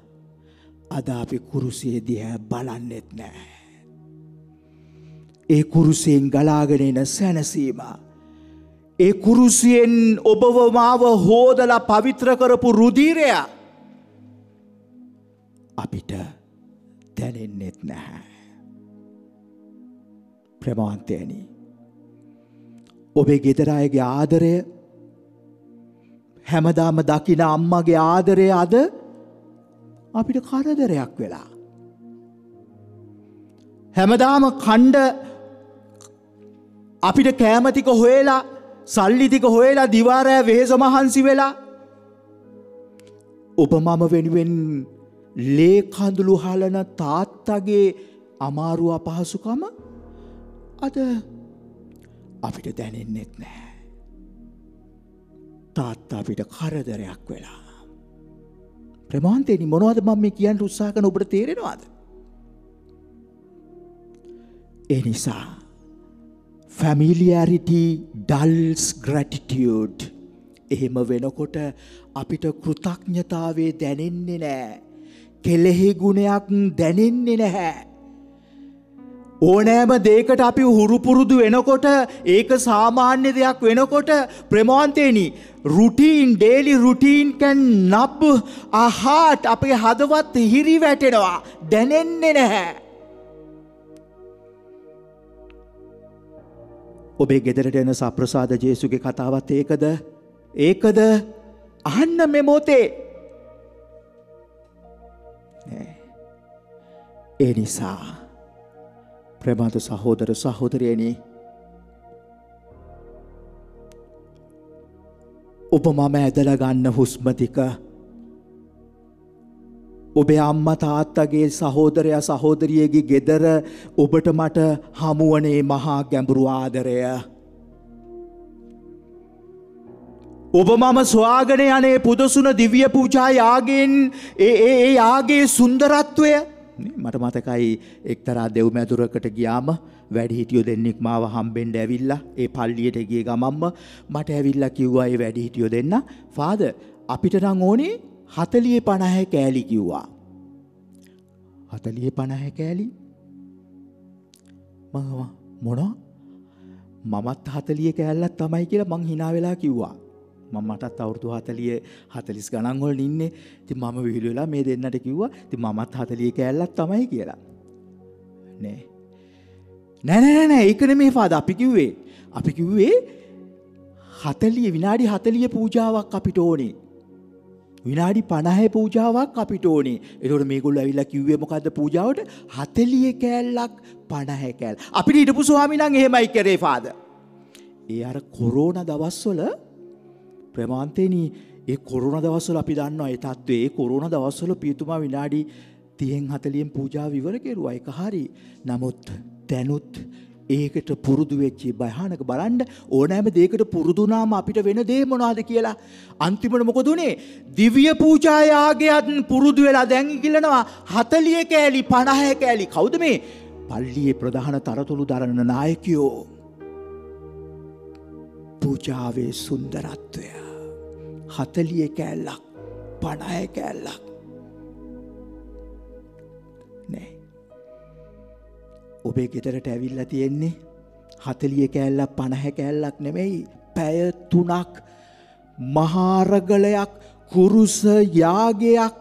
[SPEAKER 4] අද අපි කුරුසිය දිහා බලන්නෙත් නෑ. ඒ කුරුසියෙන් ගලාගෙන එන සැනසීම, ඒ කුරුසියෙන් ඔබව මාව හෝදලා පවිත්‍ර කරපු රුධිරය අපිට දැනෙන්නෙත් නැහැ. ප්‍රේමවන්තයනි, ඔබේ ගෙදර අයගේ ආදරය, හැමදාම දකින අම්මගේ ආදරය අද අපිට කරදරයක් වෙලා. හැමදාම කණ්ඩ අපිට කෑම ටික හොයලා, සල්ලි ටික හොයලා දිවා රෑ වෙහෙස මහන්සි වෙලා ඔබ මම වෙනුවෙන් ලේ කඳුළු හලන තාත්තගේ අමාරු අපහසුකම අද අපිට දැනෙන්නෙත් නෑ. තාත්තා අපිට කරදරයක් වෙලා. ප්‍රේමාන්තනි, මොනවද මම මේ කියන්න උත්සාහ කරන ඔබට තේරෙනවද? ඒ නිසා familiarity dulls gratitude. එහෙම වෙනකොට අපිට කෘතඥතාවයේ දැනෙන්නේ නැහැ. කෙලෙහි ගුණයක් දැනෙන්නේ නැහැ. ඕනෑම දෙයකට අපි හුරු පුරුදු වෙනකොට, ඒක සාමාන්‍ය දෙයක් වෙනකොට ප්‍රේමාන්තේනි, daily routine can nub our heart. අපේ හදවත් හිරි වැටෙනවා, දැනෙන්නේ නැහැ. ඔබේ ගෙදරට එන සප්‍රසාද ජේසුගේ කතාවත් ඒකද අහන්න මේ මොතේ. ඒ නිසා ප්‍රේමවන්ත සහෝදර සහෝදරියනි, ඔබ මම ඇදලා ගන්න හුස්ම ටික, ඔබේ අම්මා තාත්තගේ සහෝදරයා සහෝදරියගේ ගෙදර ඔබට මට හමුවනේ මහා ගැඹුරු ආදරය, ඔබ මම සොයාගෙන යන්නේ පුදසුන දිව්‍ය පූජා යාගෙන් ඒ යාගේ සුන්දරත්වය. මට මතකයි එක්තරා දෙව්මැදුරකට ගියාම වැඩිහිටියෝ දෙන්නෙක් මාව හම්බෙන්න ඇවිල්ලා ඒ පල්ලියට ගිය ගමම්ම මට ඇවිල්ලා කිව්වා ඒ වැඩිහිටියෝ දෙන්න, "ෆාදර්, අපිට නම් ඕනේ 40-50 කෑලි" කිව්වා. 40-50 කෑලි? මොනවා? මමත් 40 කෑල්ලක් තමයි කියලා මං hina වෙලා කිව්වා. මමටත් අවුරුදු 40 ගණන් වල ඉන්නේ. ඉතින් මම විහිළු වෙලා මේ දෙන්නට කිව්වා, "ඉතින් මමත් 40 කෑල්ලක් තමයි" කියලා. නෑ ඒක නෙමෙයි ෆාදර්. අපි කිව්වේ 40 විනාඩි 40 පූජාවක් අපිට ඕනේ. විනාඩි 50 පූජාවක් අපිට ඕනේ. ඒතකොට මේගොල්ලෝ ඇවිල්ලා කිව්වේ මොකද්ද පූජාවට? 40 කෑල්ලක් 50 කෑල්ල. අපිට හිටපු ස්වාමීන් වහන්සේ එහෙමයි කරේ ෆාදර්. ඒ අර කොරෝනා දවස්වල ප්‍රමාන්තේනි ඒ කොරෝනා දවස්වල අපි දන්නවා ඒ තත්ත්වයේ ඒ කොරෝනා දවස්වල පියතුමා විනාඩි 30න් 40න් පූජාව ඉවර කෙරුවා. ඒක හරි. නමුත් දැනුත් ඒකට පුරුදු වෙච්ච භයානක බලන්න ඕනෑම දෙයකට පුරුදු වුණාම අපිට වෙන දේ මොනවද කියලා. අන්තිමට මොකද උනේ? දිව්‍ය පූජා යාගයත් පුරුදු වෙලා දැන් ඉගිලනවා 40 කෑලි 50 කෑලි. කවුද මේ? පල්ලියේ ප්‍රධාන තරතුළු දරන නායකයෝ. පූජාවේ සුන්දරත්වය 40 කෑල්ලක් 50 කෑල්ලක් නේ. ඔබේ ගෙදරට ඇවිල්ලා තියෙන්නේ 40 කෑල්ලක් 50 කෑල්ලක් නෙමෙයි. පැය 3ක් මහාරගලයක් කුරුස යාගයක්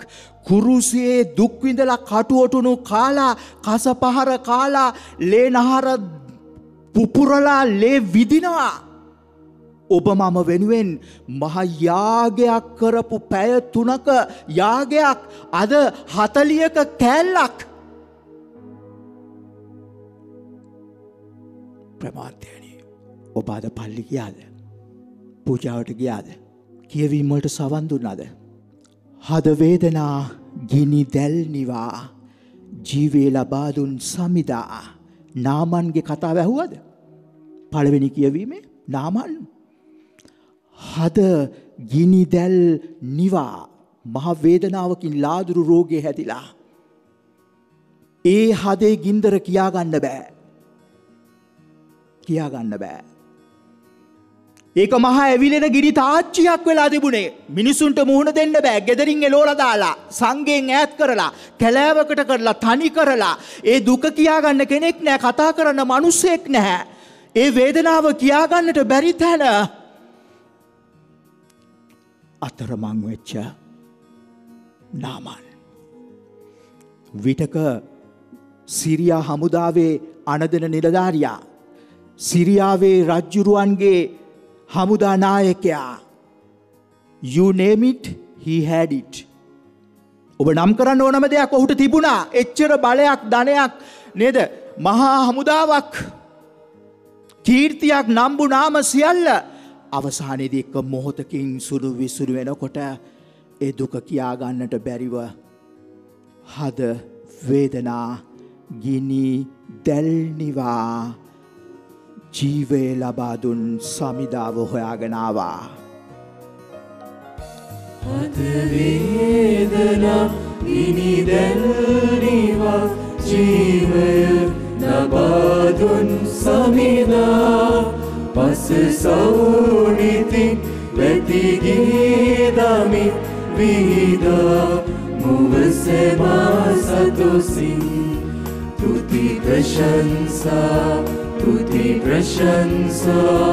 [SPEAKER 4] කුරුසේ දුක් විඳලා කටුවටුණු කාලා කසපහර කාලා ලේනහර පුපුරලා ලේ විදිනවා. ඔබ මම වෙනුවෙන් මහ යාගයක් කරපු පැය 3ක යාගයක් අද 40ක කෑල්ලක්. ප්‍රමාදයනි. ඔබ අද පල්ලි ගියාද? පූජාවට ගියාද? කියවීම් වලට සවන් දුන්නාද? හද වේදනා ගිනි දැල් නිවා ජීවේ ලබා දුන් සමිදා නාමන්ගේ කතාව ඇහුවද? පළවෙනි කියවීමේ නාමන් හද ගිනි දැල් නිවා මහ වේදනාවකින් ලාදුරු රෝගේ හැදිලා ඒ හදේ ගින්දර කියාගන්න බෑ. කියාගන්න බෑ. ඒක මහා ඇවිලෙන ගිනි තාච්චියක් වෙලා තිබුණේ. මිනිසුන්ට මුහුණ දෙන්න බෑ. ගෙදරින් එලෝලා දාලා, සංගෙන් ඈත් කරලා, කැලෑවකට කරලා, තනි කරලා. ඒ දුක කියාගන්න කෙනෙක් නෑ, කතා කරන්න මිනිස්සෙක් නැහැ. ඒ වේදනාව කියාගන්නට බැරි තැන අතරමං වෙච්ච නාමන්. විටක සිරියා හමුදාවේ අනදන නිලධාරියා, සිරියාවේ රජ්ජුරුවන්ගේ හමුදා නායකයා, you name it, he had it. ඔබ නම් කරන්න ඕනම දෙයක් ඔහුට තිබුණා. එච්චර බලයක්, ධනයක් නේද? මහා හමුදාවක්, කීර්තියක්, නම්බු නාම සියල්ල අවසානයේදී එක්ක මොහොතකින් සුළු විසුළු වෙනකොට ඒ දුක කියා ගන්නට බැරිව හද වේදනා ගිනි දැල් නිවා ජීවය ලබා දුන් සමිදාව හොයාගෙන ආවා.
[SPEAKER 2] හද වේදනා ගිනි දැල් නිවා ජීවය ලබා දුන් සමිදා පස සෞනිති වැති ගීදමි විහිදා මුවසෙමා සතුසින් තුති ප්‍රශංසා තුති ප්‍රශංසා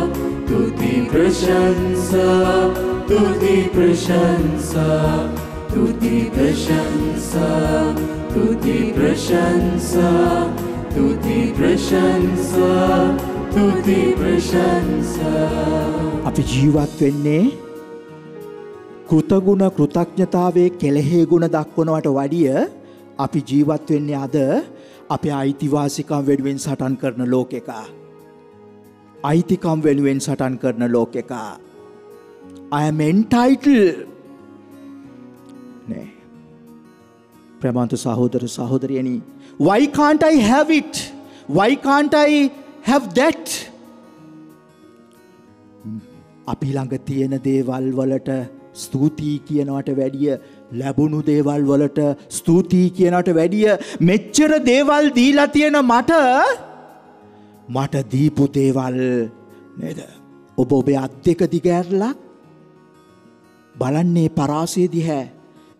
[SPEAKER 2] තුති ප්‍රශංසා තුති ප්‍රශංසා තුති ප්‍රශංසා තුති ප්‍රශංසා තුති ප්‍රශංසා තුති ප්‍රශංසා.
[SPEAKER 4] අපි ජීවත් වෙන්නේ කෘතගුණ කෘතඥතාවයේ කෙලෙහි ගුණ දක්වනවට වඩිය අපි ජීවත් වෙන්නේ අද අපේ අයිතිවාසිකම් වෙනුවෙන් සටන් කරන ලෝකෙක. අයිතිකම් වෙනුවෙන් සටන් කරන ලෝකෙක. I am entitled. නේ. ප්‍රමාන්ත සහෝදර සහෝදරියනි, why can't I have it? Why can't I have that? අපි ළඟ තියෙන දේවල් වලට ස්තුතියි කියනවට වැඩිය, ලැබුණු දේවල් වලට ස්තුතියි කියනවට වැඩිය, මෙච්චර දේවල් දීලා තියෙන මට දීපු දේවල් නේද? ඔබ ඔබේ අත් දෙක දිගෑරලා බලන්නේ පරාසය දිහා.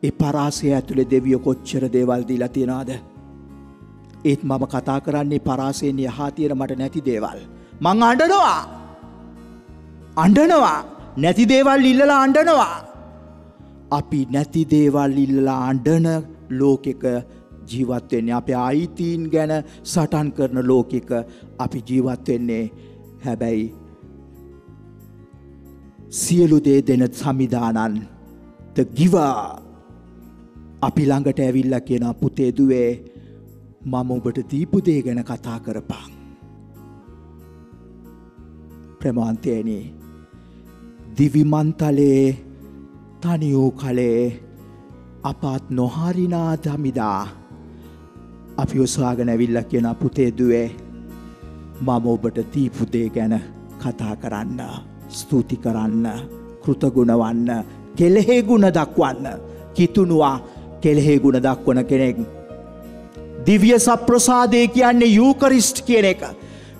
[SPEAKER 4] ඒ පරාසය ඇතුලේ දෙවියෝ කොච්චර දේවල් දීලා තියනවද? ඒත් මම කතා කරන්නේ පරාසයෙන් යහා තියෙන මට නැති දේවල්. මං අඬනවා. නැති දේවල් ඉල්ලලා අඬනවා. අපි නැති දේවල් ඉල්ලලා අඬන ලෝකෙක ජීවත් වෙන්නේ. අපේ අයිතීන් ගැන සටන් කරන ලෝකෙක අපි ජීවත් වෙන්නේ. හැබැයි සියලු දේ දෙන සමිදානන් the giver අපි ළඟට ඇවිල්ලා කියනවා පුතේ දුවේ මම ඔබට දීපු දේ ගැන කතා කරපන්. ප්‍රේමවන්තයනි දිවිමන්තලේ තනි වූ කලේ අපාත් නොහරිනා දමිදා අපි ඔසවාගෙන ඇවිල්ලා කියනවා පුතේ දුවේ මම ඔබට දීපු දේ ගැන කතා කරන්න, ස්තුති කරන්න, කෘතගුණ වන්න, කෙලෙහි ගුණ දක්වන්න. කිතුනුවා කෙලෙහි ගුණ දක්වන කෙනෙක්. දිව්‍ය සප්‍රසාදය කියන්නේ යූකරිස්ට් කියන එක.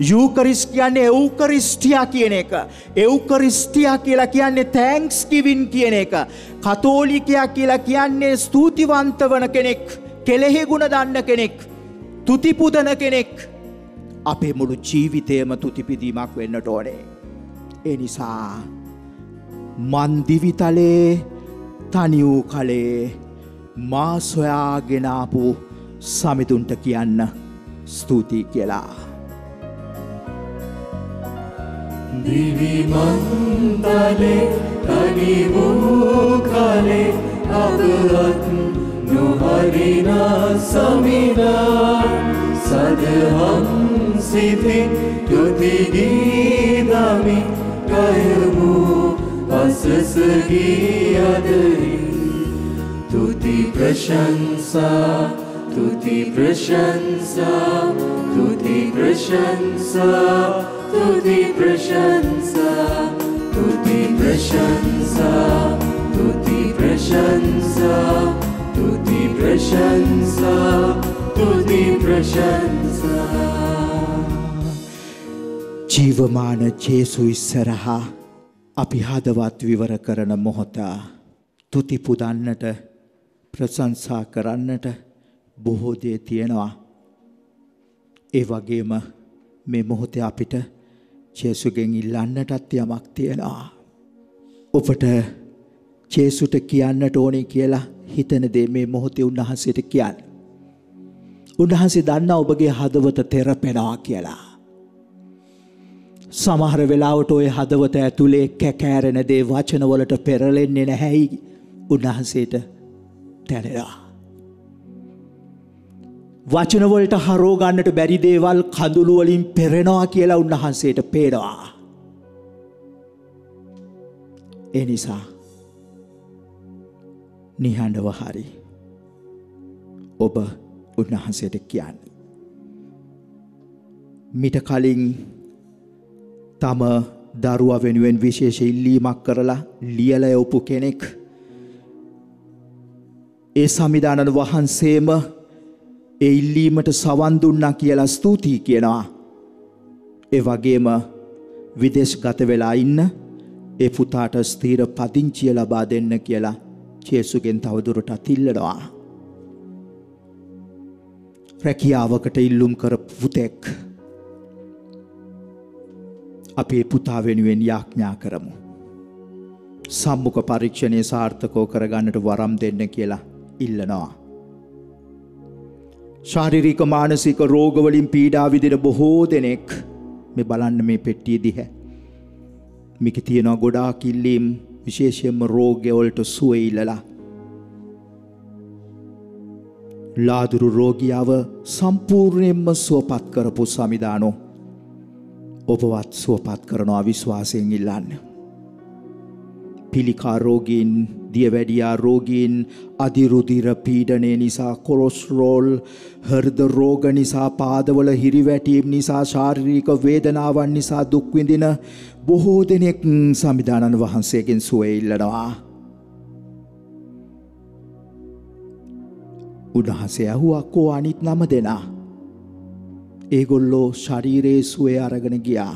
[SPEAKER 4] යූකරිස්ට් කියන්නේ එව්කරිස්ටියා කියන එක. එව්කරිස්ටියා කියලා කියන්නේ තෑන්ක්ස් ගිවින් කියන එක. කතෝලිකයා කියලා කියන්නේ ස්තුතිවන්ත වන කෙනෙක්, කෙලෙහි ගුණ දන්න කෙනෙක්, තුති පුදන කෙනෙක්. අපේ මුළු ජීවිතයම තුතිපිදීමක් වෙන්නට ඕනේ. ඒ නිසා මන් දිවිතලේ තනි වූ කලේ මා සොයාගෙන ආපු සමිඳුන්ට කියන්න ස්තුතියි කියලා.
[SPEAKER 2] දිවිමන්තලේ තනි වූ කලේ අපවත් නොහරිනා සමිඳා සදහම් සිතේ තුති ගීදමි කයමු පසසගී අදරි තුති ප්‍රශංසා තුති ප්‍රශංසා තුති ප්‍රශංසා තුති ප්‍රශංසා තුති ප්‍රශංසා තුති ප්‍රශංසා තුති ප්‍රශංසා තුති ප්‍රශංසා.
[SPEAKER 4] ජීවමාන ජේසු ඉස්සරහා අපි හදවත් විවර කරන මොහොත තුති පුදන්නට ප්‍රශංසා කරන්නට බොහෝ දේ තියෙනවා. ඒ වගේම මේ මොහොතේ අපිට ජේසුගෙන් ඉල්ලන්නටත් යමක් තියෙනවා. ඔබට ජේසුට කියන්නට ඕනේ කියලා හිතන දේ මේ මොහොතේ උන්වහන්සේට කියන්න. උන්වහන්සේ දන්නා ඔබගේ හදවත තෙරපෙනවා කියලා. සමහර වෙලාවට ඔය හදවත ඇතුලේ කැකෑරෙන දේ වචනවලට පෙරලෙන්නේ නැහැයි උන්වහන්සේට දැනෙනවා. වචනවලට හරෝ ගන්නට බැරි දේවල් කඳුළු වලින් පෙරෙනවා කියලා උන්වහන්සේට පේනවා. ඒ නිසා නිහඬව හරි ඔබ උන්වහන්සේට කියන්න. මිට කලින් තම දරුවා වෙනුවෙන් විශේෂ ඉල්ලීමක් කරලා ලියලා යවපු කෙනෙක් ඒ සමිදානන් වහන්සේම ඒ ඉල්ලීමට සවන් දුන්නා කියලා ස්තුතියි කියනවා. ඒ වගේම විදේශගත වෙලා ඉන්න ඒ පුතාට ස්ථීර පදිංචිය ලබා දෙන්න කියලා ජේසුගෙන් තවදුරටත් ඉල්ලනවා. රැකියාවකට ඉල්ලුම් කරපු පුතෙක් අපේ පුතා වෙනුවෙන් යාඥා කරමු. සම්මුඛ පරීක්ෂණය සාර්ථකව කරගන්නට වරම් දෙන්න කියලා ඉල්ලනවා. ශාරීරික මානසික රෝග වලින් පීඩා විඳින බොහෝ දෙනෙක් මේ බලන්න මේ පෙට්ටිය දිහා. මේකේ තියෙනවා ගොඩාක් ඉල්ලීම් විශේෂයෙන්ම රෝග වලට සුව ඉල්ලලා. ලාදුරු රෝගියාව සම්පූර්ණයෙන්ම සුවපත් කරපු සමිදානෝ ඔබවත් සුවපත් කරනවා විශ්වාසයෙන් ඉල්ලන්න. පිළිකා රෝගීන්, දියවැඩියා රෝගීන්, අධිරුධිර පීඩනය නිසා, කොලෙස්ටරෝල්, හෘද රෝග නිසා, පාදවල හිරිවැටීම් නිසා, ශාරීරික වේදනාවන් නිසා දුක් විඳින බොහෝ දෙනෙක් සමිදානන් වහන්සේගෙන් සුවය ඉල්ලනවා. උන්වහන්සේ ඇහුවා කෝ අනිත් 9 දෙනා? ඒගොල්ලෝ ශරීරයේ සුවය අරගෙන ගියා.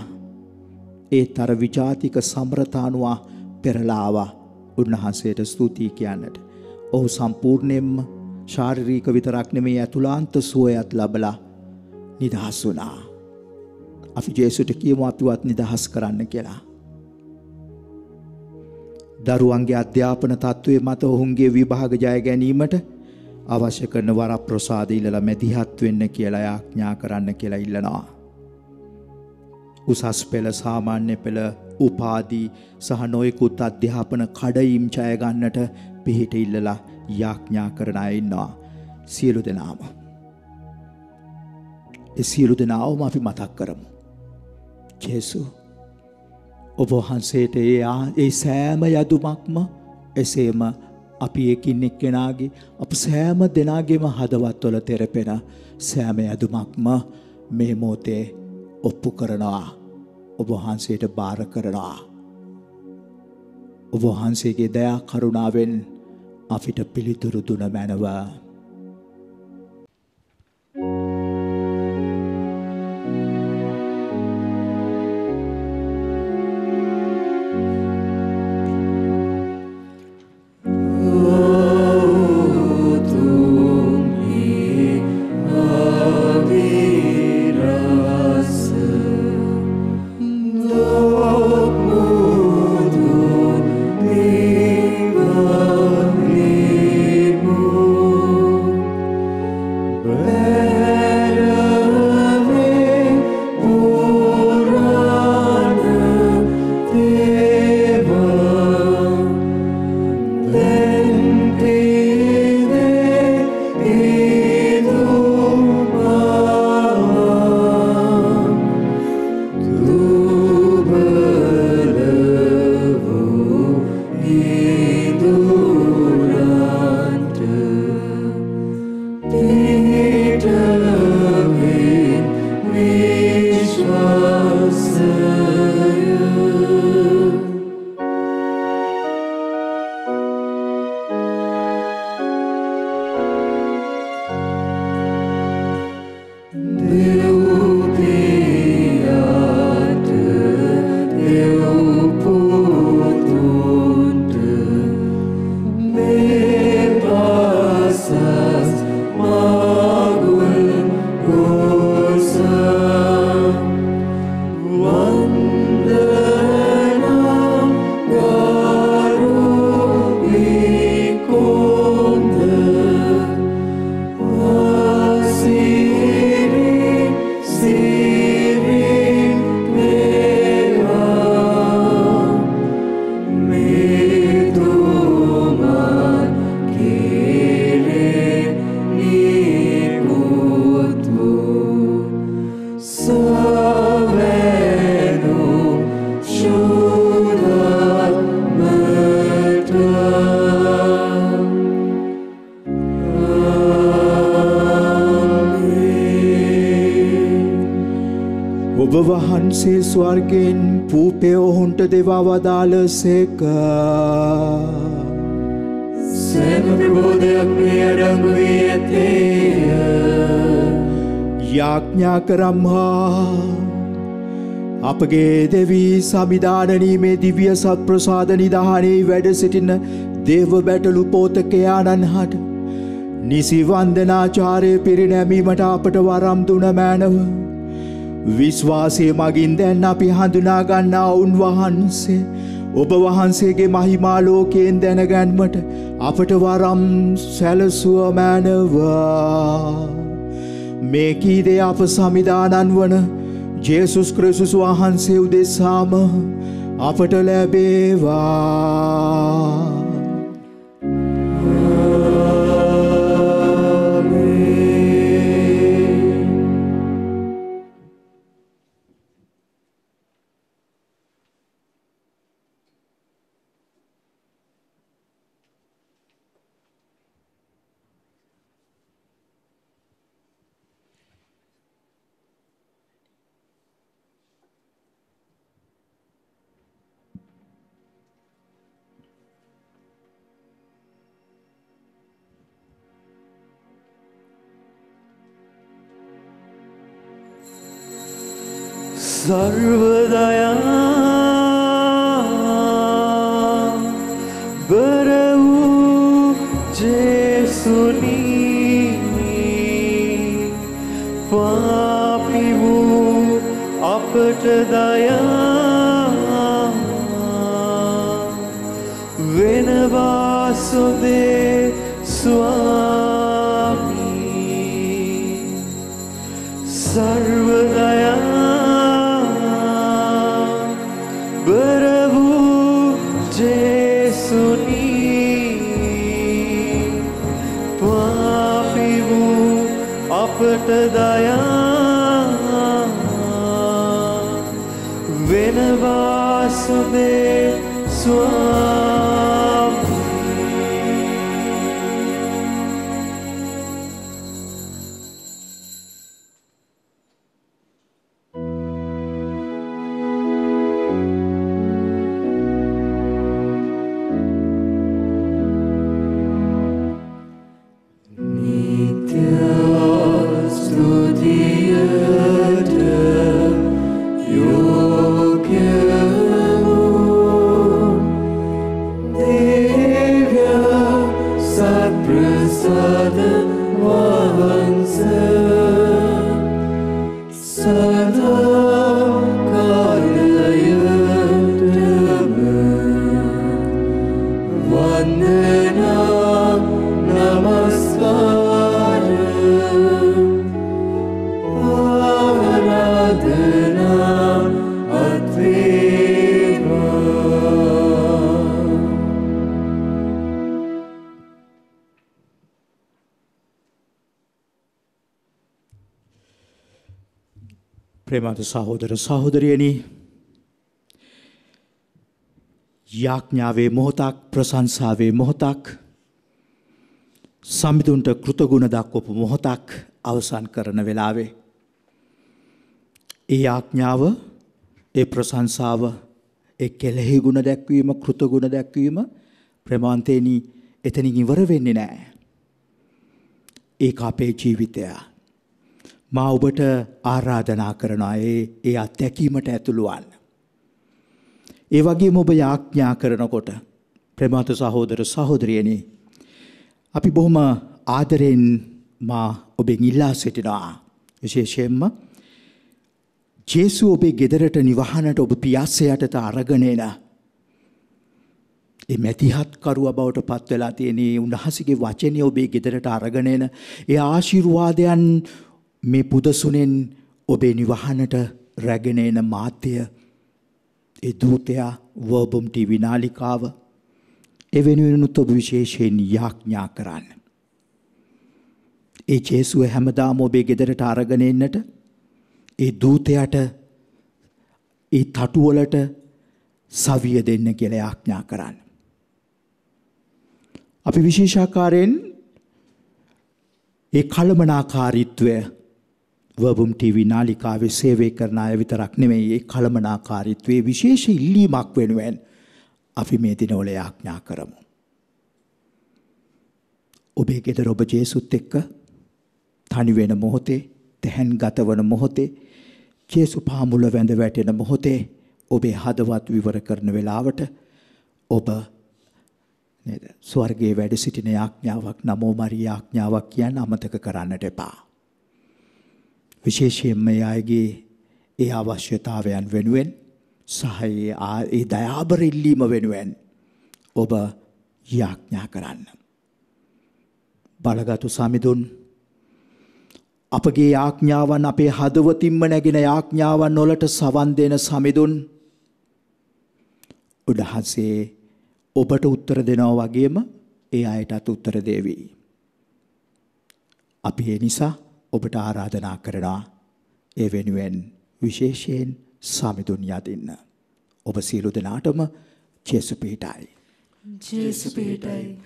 [SPEAKER 4] ඒත් අර විජාතික සම්රතානුවා පෙරලාවා උන්වහන්සේට ස්තුතියි කියන්නට. ඔහු සම්පූර්ණයෙන්ම ශාරීරික විතරක් නෙමෙයි අතුලාන්ත සුවයත් ලබලා නිදහස් වුණා. අපි ජේසුට කියමු අපිවත් නිදහස් කරන්න කියලා. දරුවන්ගේ අධ්‍යාපන තත්ත්වයේ මත ඔවුන්ගේ විභාග ජය ගැනීමට අවශ්‍ය කරන වරප්‍රසාද ඉල්ලලා මැදිහත් වෙන්න කියලා යාඥා කරන්න කියලා ඉල්ලනවා. උසස් පෙළ, සාමාන්‍ය පෙළ, උපාධි සහ නොයෙකුත් අධ්‍යාපන කඩයිම් ජය ගන්නට පිහිට ඉල්ලලා යාඥා කරන අය ඉන්නවා. සියලු දෙනාම. ඒ සියලු දෙනාම අපි මතක් කරමු. ජේසු ඔබ වහන්සේට ඒ සෑම යදුමක්ම එසේම අපි එකින් එක්කෙනාගේ අප සෑම දෙනාගේම හදවත්වල තෙරපෙන සෑම යදුමක්ම මේ මොහොතේ ඔප්පු කරනවා. ඔබ වහන්සේට බාර කරනවා. ඔබ වහන්සේගේ දයා කරුණාවෙන් අපිට පිළිතුරු දුන මැනව. වහන්සේ ස්වර්ගෙන් පූපය ඔහුන්ට දෙවා වදාළ සේක.
[SPEAKER 2] සෑම ප්‍රබෝධයක් මේ අඩංගු වී ඇතේය.
[SPEAKER 4] යාඥා කරම්හා අපගේ දෙවී සමිධානනීමේ දිව්‍ය සත්ප්‍රසාද නිධානයේ වැඩ සිටින දේව බැටළු පෝතකයාණන් හට නිසි වන්දනාචාරය පිරිනැමීමට අපට වරම් දුන මැනව. විශ්වාසය මගින් දැන් අපි හඳුනා ගන්නා උන්වහන්සේ ඔබ වහන්සේගේ මහිමා ලෝකයෙන් දැනගැන්මට අපට වරම් සැලසුව මැනවා. මේ කීදේ අප සමිධානන් වන ජේසුස් ක්‍රිස්තුස් වහන්සේ උදෙසාම අපට ලැබේවා.
[SPEAKER 2] सर्वदया बरऊ जेसुनी पापीवू අපට දයා වෙනවා සොදේ ස්වාමී सर्वदया बरवू जेसुनी අපට දයා වෙනවා සුදේ ස්වාමී.
[SPEAKER 4] ප්‍රේමවත් සහෝදර සහෝදරියනි, යාඥාවේ මොහොතක්, ප්‍රශංසාවේ මොහොතක්, සමිඳුන්ට කෘතගුණ දක්වපු මොහොතක් අවසන් කරන වෙලාවේ ඒ යාඥාව, ඒ ප්‍රශංසාව, ඒ කෙලෙහි ගුණ දැක්වීම, කෘතගුණ දැක්වීම ප්‍රේමවන්තේනි එතනින් ඉවර වෙන්නේ නැහැ. ඒක අපේ ජීවිතය. මා ඔබට ආරාධනා කරනවා ඒ අත්දැකීමට ඇතුළු වන්න. ඒ වගේම ඔබ යාඥා කරනකොට ප්‍රේමවත් සහෝදර සහෝදරියනි, අපි බොහොම ආදරෙන් මා ඔබෙන් ඉල්ලා සිටිනවා. විශේෂයෙන්ම ජේසු ඔබේ ගෙදරට නිවහනට ඔබ පියාසයට අරගෙන එන ඒ මැදිහත් කරුවා බවට පත් වෙලා තියෙන උන්වහන්සේගේ වචනේ ඔබේ ගෙදරට අරගෙන එන ඒ ආශිර්වාදයන් මේ පුදසුනෙන් ඔබේ නිවහනට රැගෙන එන මාධ්‍ය, ඒ දූතයා, වර්බම් ටීවී නාලිකාව, ඒ වෙනුවෙනුත් ඔබ විශේෂයෙන් යාඥා කරන්න. ඒ ජේසුව හැමදාම ඔබේ ගෙදරට අරගෙන එන්නට, ඒ දූතයාට ඒ තටුවලට සවිය දෙන්න කියලා යාඥා කරන්න. අපි විශේෂාකාරයෙන් ඒ කළමනාකාරීත්වය වර්බම් ටීවී නාලිකාවේ සේවය කරන අය විතරක් නෙමෙයි, ඒ කළමනාකාරීත්වයේ විශේෂ ඉල්ලීමක් වෙනුවෙන් අපි මේ දිනවල යාඥා කරමු. ඔබේ ගෙදර ඔබ ජේසුත් එක්ක තනි වෙන මොහොතේ, තැහැන් ගත වන මොහොතේ, ජේසු පාමුල වැඳ වැටෙන මොහොතේ, ඔබේ හදවත් විවර කරන වෙලාවට ඔබ නේද ස්වර්ගයේ වැඩ සිටින යාඥාවක්, නමෝ මරිය යාඥාවක් කියන අමතක කරන්නට එපා. විශේෂයෙන්ම යාගේ ඒ අවශ්‍යතාවයන් වෙනුවෙන් සහ ඒ දයාබර ඉල්ලීම වෙනුවෙන් ඔබ යාඥා කරන්න. බලගතු සමිඳුන්, අපගේ යාඥාවන්, අපේ හදවතින්ම නැගෙන යාඥාවන් වලට සවන් දෙන සමිඳුන්, උන්වහන්සේ ඔබට උත්තර දෙනවා වගේම ඒ අයටත් උත්තර දෙවි. අපි ඒ නිසා ඔබට ආරාධනා කරනවා ඒ වෙනුවෙන් විශේෂයෙන් සමිඳුන් යදින්න. ඔබ සියලු දෙනාටම ජේසු පිහිටයි.
[SPEAKER 5] ජේසු පිහිටයි.